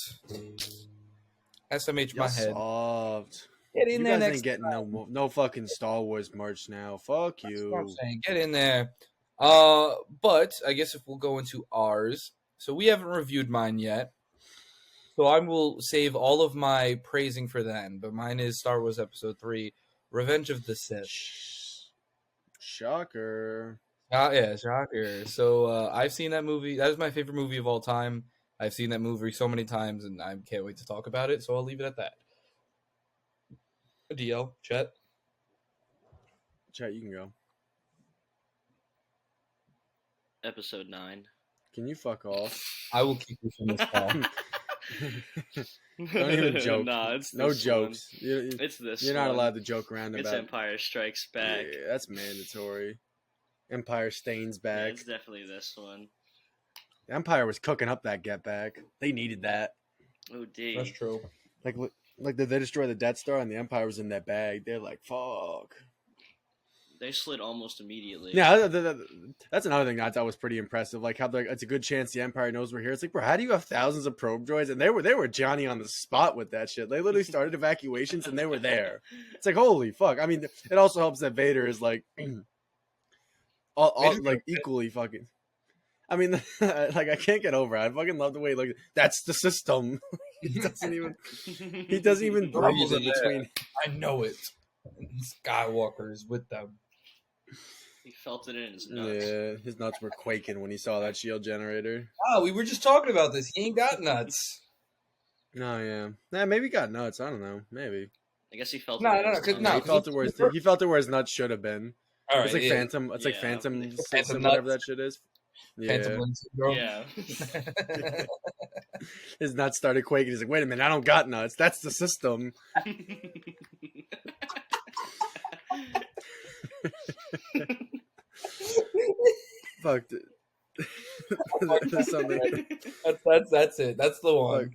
SMH my Y'all head. soft. Get in You there guys next ain't getting no fucking Star Wars merch now. Fuck That's what I'm you. saying. Get in there. But I guess if we'll go into ours. So we haven't reviewed mine yet. So I will save all of my praising for then. But mine is Star Wars Episode 3, Revenge of the Sith. Shocker. Yeah, shocker. So I've seen that movie. That is my favorite movie of all time. I've seen that movie so many times, and I can't wait to talk about it. So I'll leave it at that. DL, Chet. Chat, you can go. Episode 9. Can you fuck off? I will keep you from this call. Don't even joke. Nah, it's No this jokes. One. It's this. You're not one. allowed to joke around It's about. Empire Strikes Back. Yeah, that's mandatory. Empire Stains Yeah, back. it's definitely this one. Empire was cooking up that get back. They needed that. Oh, D. That's true. Like did they destroy the Death Star and the Empire was in that bag? They're like, fuck. They slid almost immediately. Yeah, that's another thing I thought was pretty impressive. Like how it's a good chance the Empire knows we're here. It's like, bro, how do you have thousands of probe droids? And they were Johnny on the spot with that shit. They literally started evacuations and they were there. It's like, holy fuck. I mean, it also helps that Vader is like, all like equally fucking. I mean, like I can't get over it. I fucking love the way like that's the system. He doesn't even breathe in between. I know it. Skywalker is with them. He felt it in his nuts. Yeah, his nuts were quaking when he saw that shield generator. Oh, we were just talking about this. He ain't got nuts. No, yeah, maybe he got nuts. I don't know. Maybe. I guess he felt No, it. no, no, 'cause no. He felt it where his nuts should have been. All right, It's like yeah. Phantom. It's like Yeah. Phantom Phantom system, whatever nuts. that shit is. Yeah. Phantom Limb syndrome. Yeah. His nuts started quaking. He's like, "Wait a minute, I don't got nuts. That's the system." Fuck. There's something. That's it. That's the one.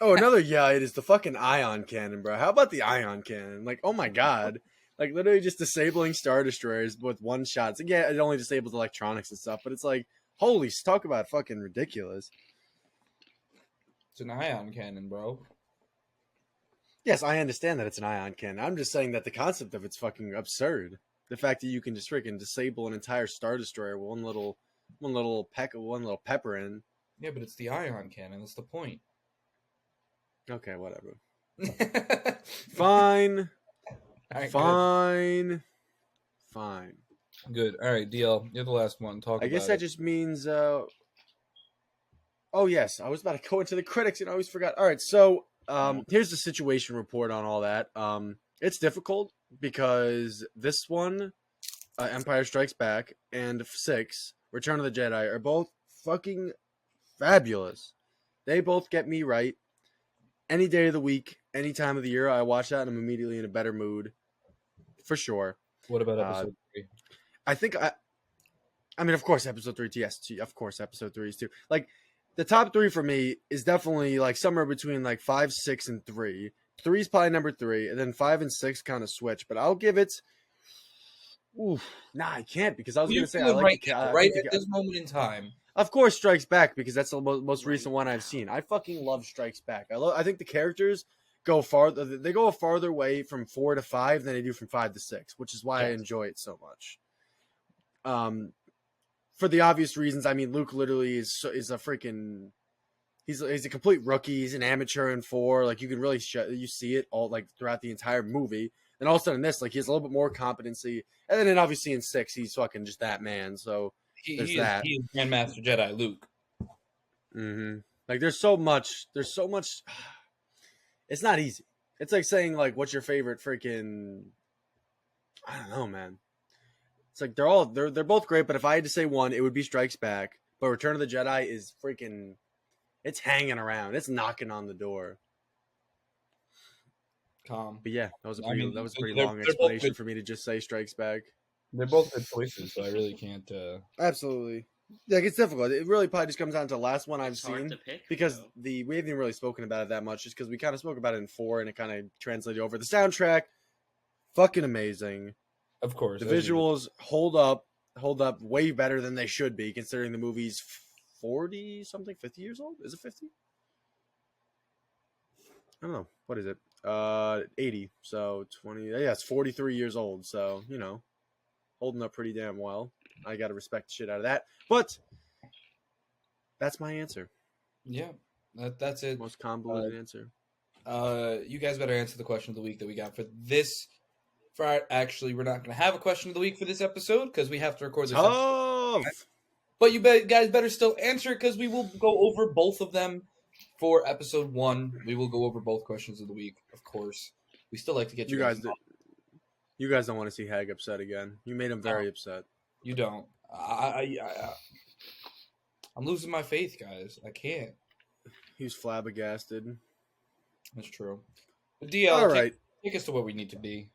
Oh, another it is the fucking ion cannon, bro. How about the ion cannon? Like, oh my god. Like, literally just disabling Star Destroyers with one shot. It's like, yeah, it only disables electronics and stuff, but it's like, holy, talk about fucking ridiculous. It's an ion cannon, bro. Yes, I understand that it's an ion cannon. I'm just saying that the concept of it's fucking absurd. The fact that you can just freaking disable an entire Star Destroyer with one little pepper in. Yeah, but it's the ion cannon. That's the point. Okay, whatever. Fine. All right, Fine. Good. All right, DL. You're the last one. Talk. I guess that just means. Oh yes, I was about to go into the critics and I always forgot. All right, so here's the situation report on all that. It's difficult because this one, Empire Strikes Back, and 6, Return of the Jedi, are both fucking fabulous. They both get me right. Any day of the week, any time of the year, I watch that and I'm immediately in a better mood. for sure. What about Uh, episode 3? I think I mean, of course, episode 3. Yes, of course, episode 3 is too. Like the top 3 for me is definitely like somewhere between like 5, 6, and 3. 3 is probably number 3, and then 5 and 6 kind of switch. But I'll give it. Ooh, nah, I can't because I was You gonna say feel I it like right the now, I right think at this moment in time. of course, Strikes Back because that's the most Right recent one now. I've seen. I fucking love Strikes Back. I think the characters go farther. They go a farther way from 4 to 5 than they do from 5 to 6, which is why I Yes. enjoy it so much. For the obvious reasons. I mean, Luke literally is a freaking. He's a complete rookie. He's an amateur in 4. Like you can really you see it all like throughout the entire movie. And all of a sudden, this like he has a little bit more competency. And then obviously in 6, he's fucking just that man. So there's that. He is Grandmaster Jedi Luke. Mm-hmm. Like there's so much. It's not easy. It's like saying like, what's your favorite freaking? I don't know, man. It's like they're both great, but if I had to say one, it would be Strikes Back. But Return of the Jedi is freaking. It's hanging around. It's knocking on the door. Calm. But yeah, that was a I pretty mean, long they're both explanation good. for me to just say Strikes Back. They're both good choices, so I really can't. Absolutely. Like it's difficult. It really probably just comes down to the last one I've It's hard seen to pick, because though. we haven't even really spoken about it that much, just because we kind of spoke about it in 4 and it kind of translated over. The soundtrack, fucking amazing. Of course, The as usual. visuals hold up way better than they should be, considering the movie's 40 something, 50 years old. Is it 50? I don't know. What is it? 80. So 20. Yeah, it's 43 years old. So holding up pretty damn well. I gotta respect the shit out of that. But that's my answer. Yeah, that's it. Most convoluted answer. You guys better answer the question of the week that we got for this. Actually, we're not going to have a question of the week for this episode because we have to record this. Oh, But you guys better still answer it because we will go over both of them for episode 1. We will go over both questions of the week, of course. We still like to get you guys. You guys don't want to see Hag upset again. You made him very upset. You don't. I'm losing my faith, guys. I can't. He was flabbergasted. That's true. But DL, All right, take us to where we need to be.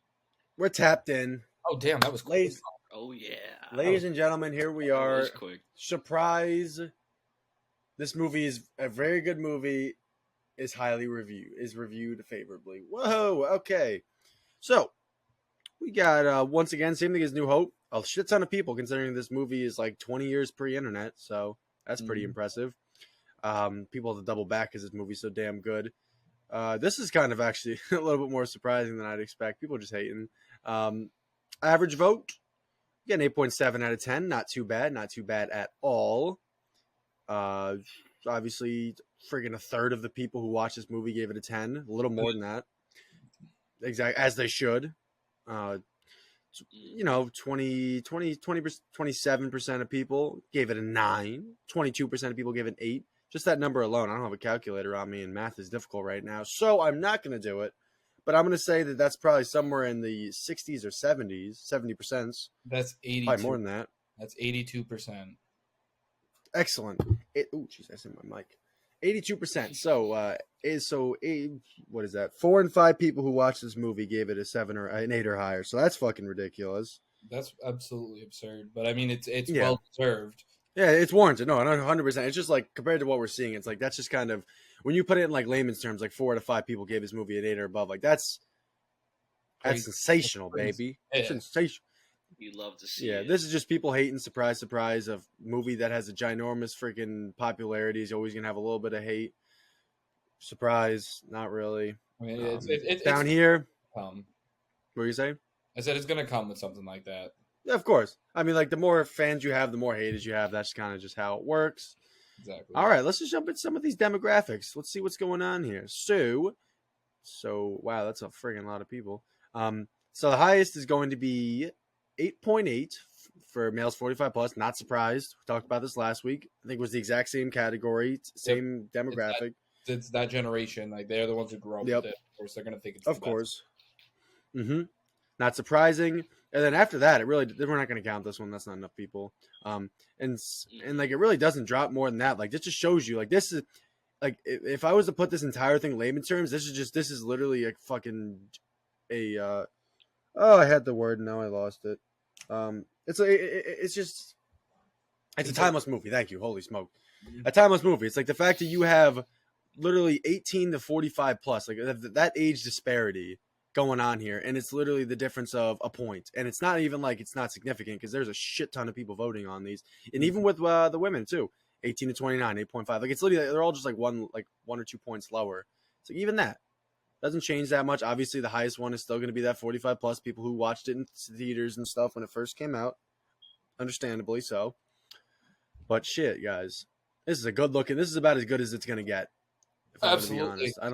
we're tapped in. Oh, damn, that was quick. Ladies, Oh yeah. ladies and gentlemen, here we That are. was quick. Surprise! This movie is a very good movie. Is reviewed favorably. Whoa! Okay, so we got once again same thing as New Hope. A shit ton of people, considering this movie is like 20 years pre-internet, so that's pretty impressive. People have to double back because this movie's so damn good. This is kind of actually a little bit more surprising than I'd expect. People are just hating. Average vote, you get an 8.7 out of 10. Not too bad at all. Obviously, friggin' a third of the people who watched this movie gave it a 10. A little more than that. Exactly, as they should. 27% of people gave it a 9. 22% of people gave it an 8. Just that number alone. I don't have a calculator on me, and math is difficult right now, so I'm not going to do it. But I'm going to say that that's probably somewhere in the 60s or 70s, 70%. That's 82. Probably more than that. That's 82%. Excellent. Oh, jeez, I said my mic. 82%. So, what is that? 4 in 5 people who watched this movie gave it a 7 or an 8 or higher. So that's fucking ridiculous. That's absolutely absurd. But I mean, it's Yeah. well deserved. Yeah, it's warranted. No, 100%. It's just like compared to what we're seeing, it's like that's just kind of when you put it in like layman's terms, like 4 out of 5 people gave this movie an 8 or above. Like that's Crazy. sensational, That's baby. Yeah. Sensational. You love to see Yeah, it. this is just people hating. Surprise, surprise! A movie that has a ginormous freaking popularity is always gonna have a little bit of hate. Surprise, not really. I mean, it's Down here, come. what were you saying? I said it's gonna come with something like that. Yeah, of course. I mean, like the more fans you have, the more haters you have. That's kind of just how it works. Exactly. All right, let's just jump into some of these demographics. Let's see what's going on here. So wow, that's a friggin' lot of people. So the highest is going to be 8.8 for males 45 plus. Not surprised. We talked about this last week. I think it was the exact same category, same demographic. It's that generation. Like they're the ones who grew up Yep. with it. Of course, they're gonna think it's Of the best. course. Mm-hmm. Not surprising. And then after that, we're not going to count this one. That's not enough people. And like it really doesn't drop more than that. Like this just shows you. Like this is like if I was to put this entire thing in layman terms, this is literally a fucking a Oh, I had the word. Now I lost it. It's just it's a timeless movie. Thank you. Holy smoke, a timeless movie. It's like the fact that you have literally 18 to 45 plus, like that age disparity going on here, and it's literally the difference of a point, and it's not even like it's not significant because there's a shit ton of people voting on these, and even with the women too, 18 to 29, 8.5, like it's literally they're all just like one or 2 points lower. So even that doesn't change that much. Obviously, the highest one is still going to be that 45 plus people who watched it in theaters and stuff when it first came out, understandably so. But shit, guys, this is a good looking. This is about as good as it's going to get. If I'm going to be Absolutely. honest, I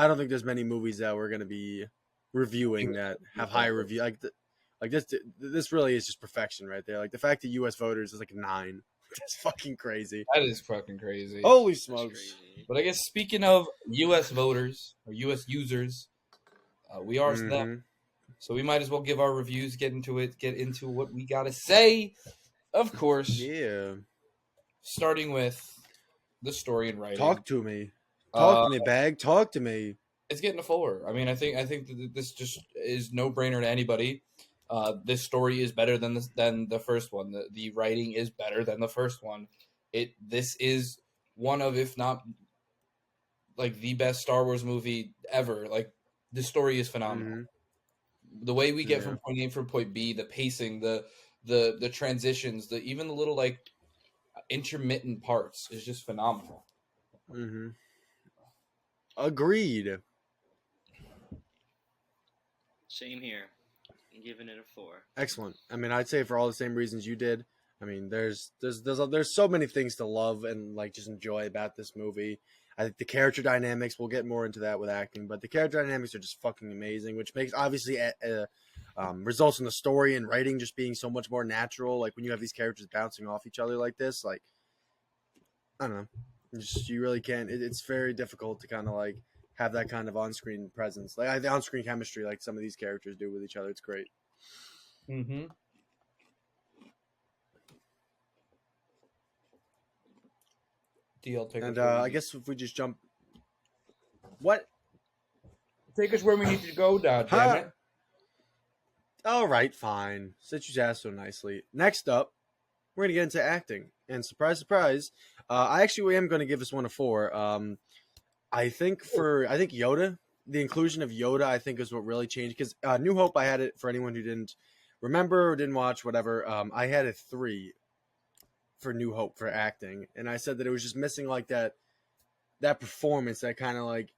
don't think there's many movies that we're going to be reviewing that have high review like this. This really is just perfection right there. Like the fact that U.S. voters is like 9. That's fucking crazy. That is fucking crazy. Holy That's smokes! crazy. But I guess speaking of U.S. voters or U.S. users, we are Mhm. them. So we might as well give our reviews, get into what we gotta say. Of course, Yeah. starting with the story and writing. Talk to me. Talk to me, Bag. Talk to me. It's getting a 4. I mean, I think that this just is no brainer to anybody. This story is better than the first one. The writing is better than the first one. This is one of, if not like the best Star Wars movie ever. Like the story is phenomenal. Mhm. The way we get Yeah. from point A from point B, the pacing, the transitions, even the little like intermittent parts is just phenomenal. Mhm. Agreed. Same here. I'm giving it a 4. Excellent. I mean, I'd say for all the same reasons you did. I mean, there's so many things to love and like just enjoy about this movie. I think the character dynamics. We'll get more into that with acting, but the character dynamics are just fucking amazing, which makes obviously results in the story and writing just being so much more natural. Like when you have these characters bouncing off each other like this, like I don't know, you really can't. It's very difficult to kind of like have that kind of on-screen presence, like the on-screen chemistry, like some of these characters do with each other. It's great. Mm-hmm. DL, take And us where we I need. guess if we just jump, what? Take us where we need to go, now, damn Huh? it. All right, fine. Since you asked so nicely. Next up, we're gonna get into acting, and surprise, surprise, I actually am gonna give this one a 4. I think Yoda, the inclusion of Yoda, I think is what really changed because New Hope, I had it for anyone who didn't remember or didn't watch, whatever. I had a 3 for New Hope for acting, and I said that it was just missing like that performance that kind of like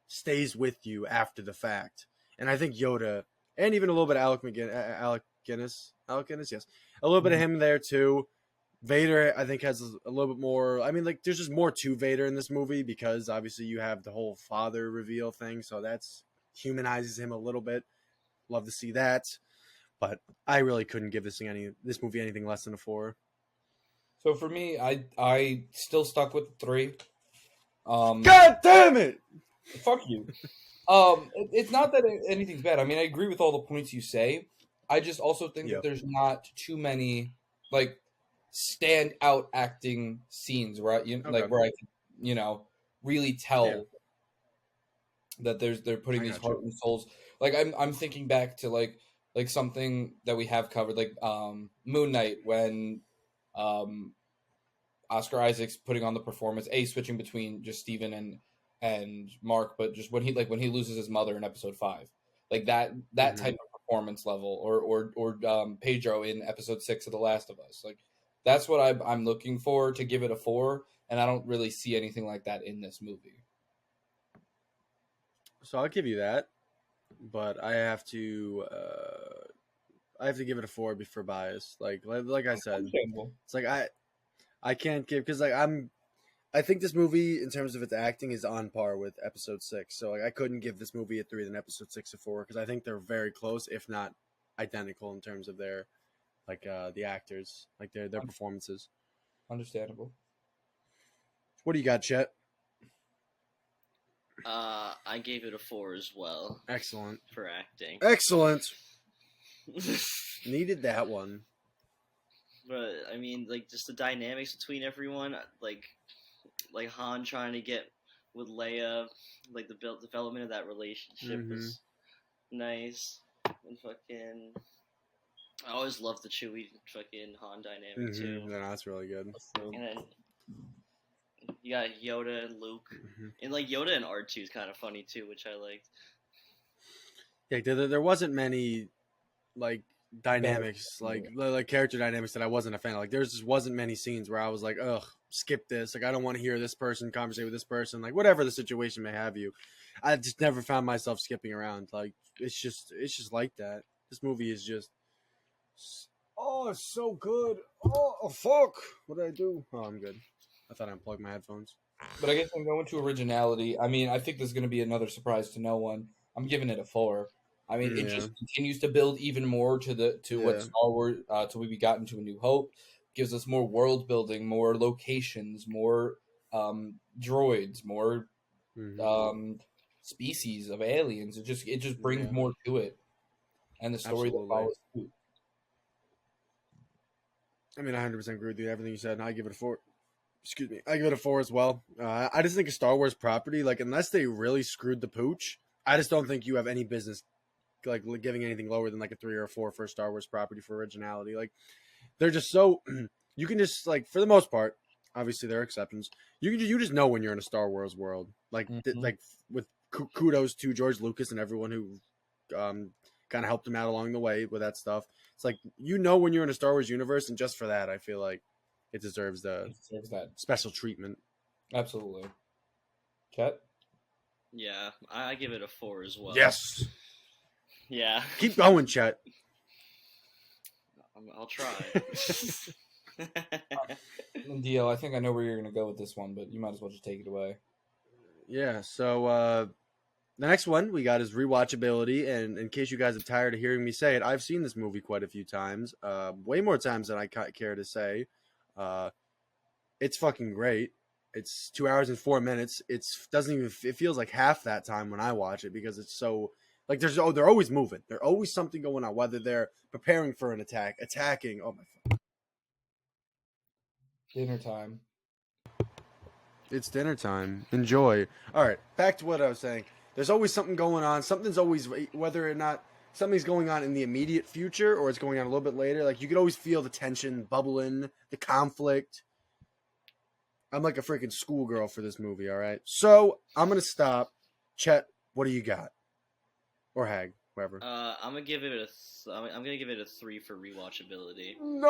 stays with you after the fact. And I think Yoda and even a little bit of Alec Guinness, yes, a little bit of him there too. Vader, I think, has a little bit more. I mean, like, there's just more to Vader in this movie because obviously you have the whole father reveal thing, so that's humanizes him a little bit. Love to see that, but I really couldn't give this movie anything less than a 4. So for me, I still stuck with the 3. God damn it! Fuck you. It's not that anything's bad. I mean, I agree with all the points you say. I just also think that there's not too many like stand out acting scenes where where I can really tell that they're putting these heart and souls. Like I'm thinking back to like something that we have covered, like Moon Knight, when Oscar Isaac's putting on the performance, switching between just Steven and Mark, but just when he loses his mother in episode 5, like that type of performance level, or Pedro in episode 6 of The Last of Us, like that's what I'm looking for to give it a 4, and I don't really see anything like that in this movie. So I'll give you that, but I have to give it a 4 for bias. Like I said, it's like I can't give because like I think this movie in terms of its acting is on par with episode 6. So like I couldn't give this movie a 3 than episode 6 a 4 because I think they're very close, if not identical, in terms of their like the actors, like their performances. Understandable. What do you got, Chet? I gave it a 4 as well. Excellent. For acting. Excellent. Needed that one. But I mean, like, just the dynamics between everyone, like Han trying to get with Leia, like the development of that relationship was nice. and fucking. I always loved the Chewie fucking Han dynamic too. No, that's really good. And then you got Yoda and Luke, and like Yoda and R2 is kind of funny too, which I liked. Yeah, there wasn't many like dynamics, like character dynamics that I wasn't a fan of. Like there just wasn't many scenes where I was like, ugh, skip this. Like I don't want to hear this person conversate with this person. Like whatever the situation may have you, I just never found myself skipping around. Like it's just like that. This movie is just it's so good. Oh fuck, what did I do? Oh, I'm good. I thought I unplugged my headphones. But I guess I'm going to originality. I mean, I think this is going to be another surprise to no one. I'm giving it a 4. I mean, it just continues to build even more to what Star Wars to we got into A New Hope. Gives us more world building, more locations, more droids, more species of aliens. It just brings more to it, and the story that follows through. I mean, I 100% agree with you. Everything you said, and I give it a 4. Excuse me, I give it a 4 as well. I just think a Star Wars property, like unless they really screwed the pooch, I just don't think you have any business like giving anything lower than like a 3 or a 4 for a Star Wars property for originality. Like they're just so you can just like for the most part, obviously there are exceptions. You just know when you're in a Star Wars world. Like like with kudos to George Lucas and everyone who kind of helped him out along the way with that stuff. It's like when you're in a Star Wars universe, and just for that, I feel like it deserves that special treatment. Absolutely. Chet? Yeah, I give it a 4 as well. Yes. Yeah. Keep going, Chet. I'll try. Dio, I think I know where you're going to go with this one, but you might as well just take it away. Yeah, so the next one we got is rewatchability, and in case you guys are tired of hearing me say it, I've seen this movie quite a few times, way more times than I care to say. It's fucking great. It's 2 hours and 4 minutes. It feels like half that time when I watch it because it's so like they're always moving. There's always something going on, whether they're preparing for an attack, attacking. Oh my fuck. Dinner time. It's dinner time. Enjoy. All right, back to what I was saying. There's always something going on. Something's always, whether or not something's going on in the immediate future or it's going on a little bit later. Like you could always feel the tension bubbling, the conflict. I'm like a freaking schoolgirl for this movie. All right, so I'm gonna stop. Chet, what do you got? Or Hag, whoever. I'm gonna give it I'm gonna give it a 3 for rewatchability. No.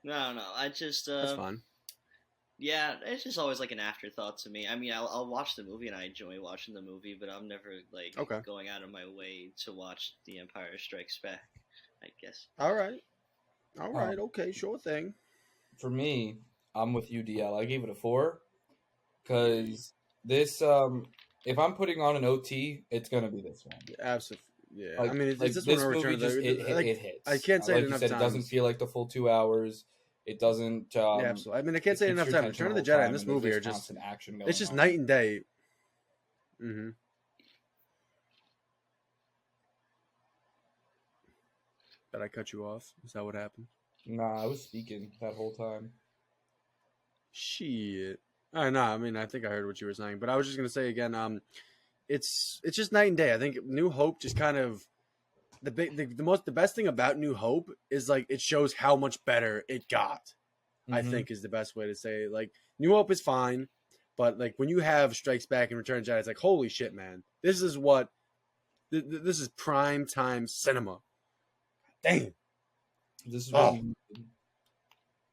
No. I just That's fine. Yeah, it's just always like an afterthought to me. I mean, I'll watch the movie and I enjoy watching the movie, but I'm never like going out of my way to watch The Empire Strikes Back, I guess. All right. Okay, sure thing. For me, I'm with you, DL. I gave it a 4 because this, if I'm putting on an OT, it's gonna be this one. Absolutely. Yeah, like, I mean, it's like this this one movie just it hits. I can't say like it enough you said, times. It doesn't feel like the full 2 hours. It doesn't. Yeah, absolutely. I mean, I can't say it enough times. Return of the Jedi and this movie are just action. It's just night and day. Mm-hmm. Did I cut you off? Is that what happened? Nah, I was speaking that whole time. Shit. No, I mean, I think I heard what you were saying, but I was just gonna say again, it's just night and day. I think New Hope just kind of the best thing about New Hope is like it shows how much better it got. Mm-hmm. I think is the best way to say it. Like New Hope is fine, but like when you have Strikes Back and Return of the Jedi, it's like holy shit, man! This is prime time cinema. Damn, this is what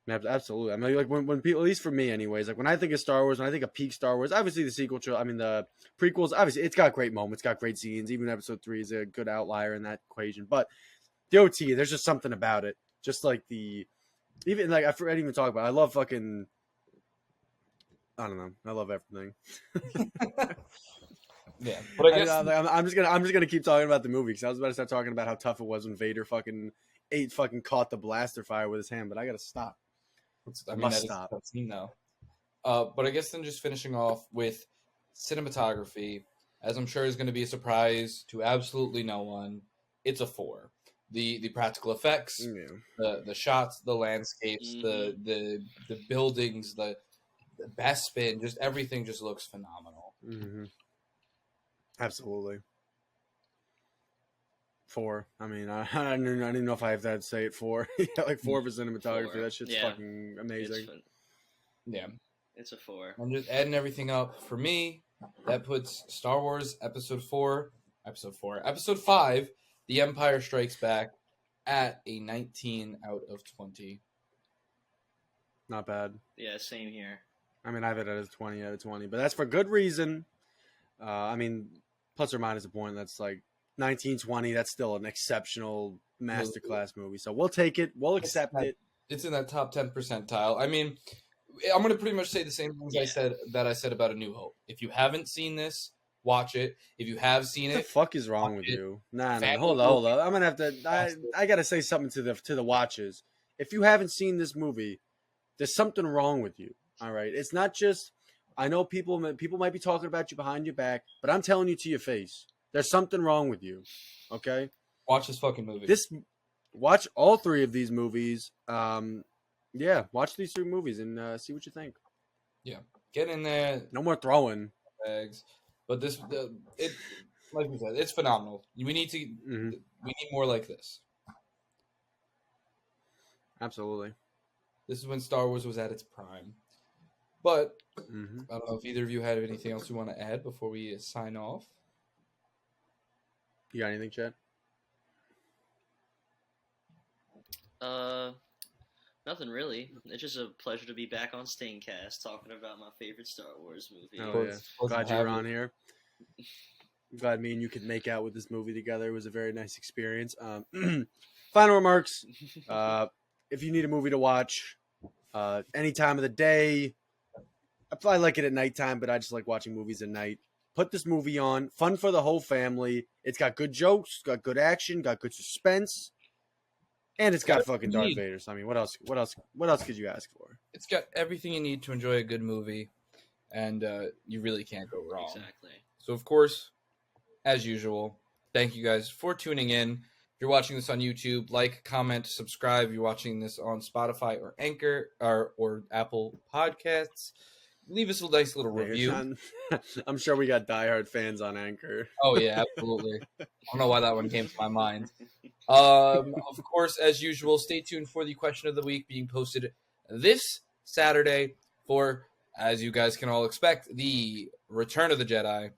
absolutely. I mean, like when people, at least for me, anyways, like when I think of Star Wars, when I think of peak Star Wars, obviously the sequel trilogy, I mean the prequels, obviously it's got great moments, got great scenes. Even Episode 3 is a good outlier in that equation. But the OT, there's just something about it. Just like even like I didn't even talk about. I love fucking. I don't know. I love everything. Yeah, but I guess I'm just gonna keep talking about the movie because I was about to start talking about how tough it was when Vader fucking caught the blaster fire with his hand, but I gotta stop. I must stop. But I guess then just finishing off with cinematography, as I'm sure is going to be a surprise to absolutely no one. It's a 4. The practical effects, the shots, the landscapes, the buildings, the Bespin, just everything just looks phenomenal. Mm-hmm. Absolutely. 4. I mean, I don't even know if I have to say it 4. Yeah, like 4 for cinematography. 4. That shit's Yeah. fucking amazing. Yeah. It's a 4. I'm just adding everything up. For me, that puts Star Wars Episode 5, The Empire Strikes Back, at a 19 out of 20. Not bad. Yeah, same here. I mean, I have it as 20 out of 20, but that's for good reason. I mean, plus or minus a point, that's like 1920. That's still an exceptional masterclass movie. So we'll take it. We'll accept it. It's in that top 10 percentile. I mean, I'm going to pretty much say the same things I said about A New Hope. If you haven't seen this, watch it. If you have seen What it, the fuck is wrong with you? Nah, Family hold on. I'm gonna have to. I gotta say something to the watchers. If you haven't seen this movie, there's something wrong with you. All right, it's not just. I know people might be talking about you behind your back, but I'm telling you to your face, there's something wrong with you. Okay, watch this fucking movie. Watch all 3 of these movies. Yeah, watch these 3 movies and see what you think. Yeah, get in there. No more throwing bags, but like we said, it's phenomenal. We need more like this. Absolutely. This is when Star Wars was at its prime. But I Mm-hmm. don't know if either of you had anything else you want to add before we sign off. You got anything, Chet? Nothing really. It's just a pleasure to be back on Staincast talking about my favorite Star Wars movie. Oh yeah, glad you were on here. Glad me and you could make out with this movie together. It was a very nice experience. Final remarks. If you need a movie to watch, any time of the day. I like it at nighttime, but I just like watching movies at night. Put this movie on. Fun for the whole family. It's got good jokes, got good action, got good suspense, and it's got fucking Darth Vader. So I mean, what else could you ask for? It's got everything you need to enjoy a good movie, and you really can't go wrong. Exactly. So of course, as usual, thank you guys for tuning in. If you're watching this on YouTube, like, comment, subscribe. If you're watching this on Spotify or Anchor or Apple Podcasts, leave us a nice little review. I'm sure we got diehard fans on Anchor. Oh yeah, absolutely. I don't know why that one came to my mind. Of course, as usual, stay tuned for the question of the week being posted this Saturday for, as you guys can all expect, the Return of the Jedi.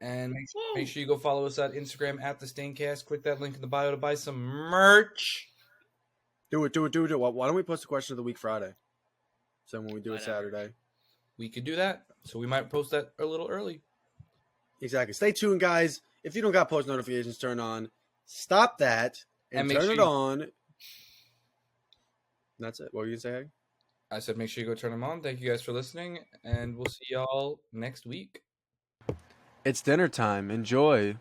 And make sure you go follow us at Instagram at the Staincast. Click that link in the bio to buy some merch. Do it. Why don't we post the question of the week Friday? So when we do it Saturday. We could do that. So we might post that a little early. Exactly. Stay tuned, guys. If you don't got post notifications turned on, stop that and turn it on. That's it. What were you going to say, Hank? I said make sure you go turn them on. Thank you guys for listening, and we'll see y'all next week. It's dinner time. Enjoy.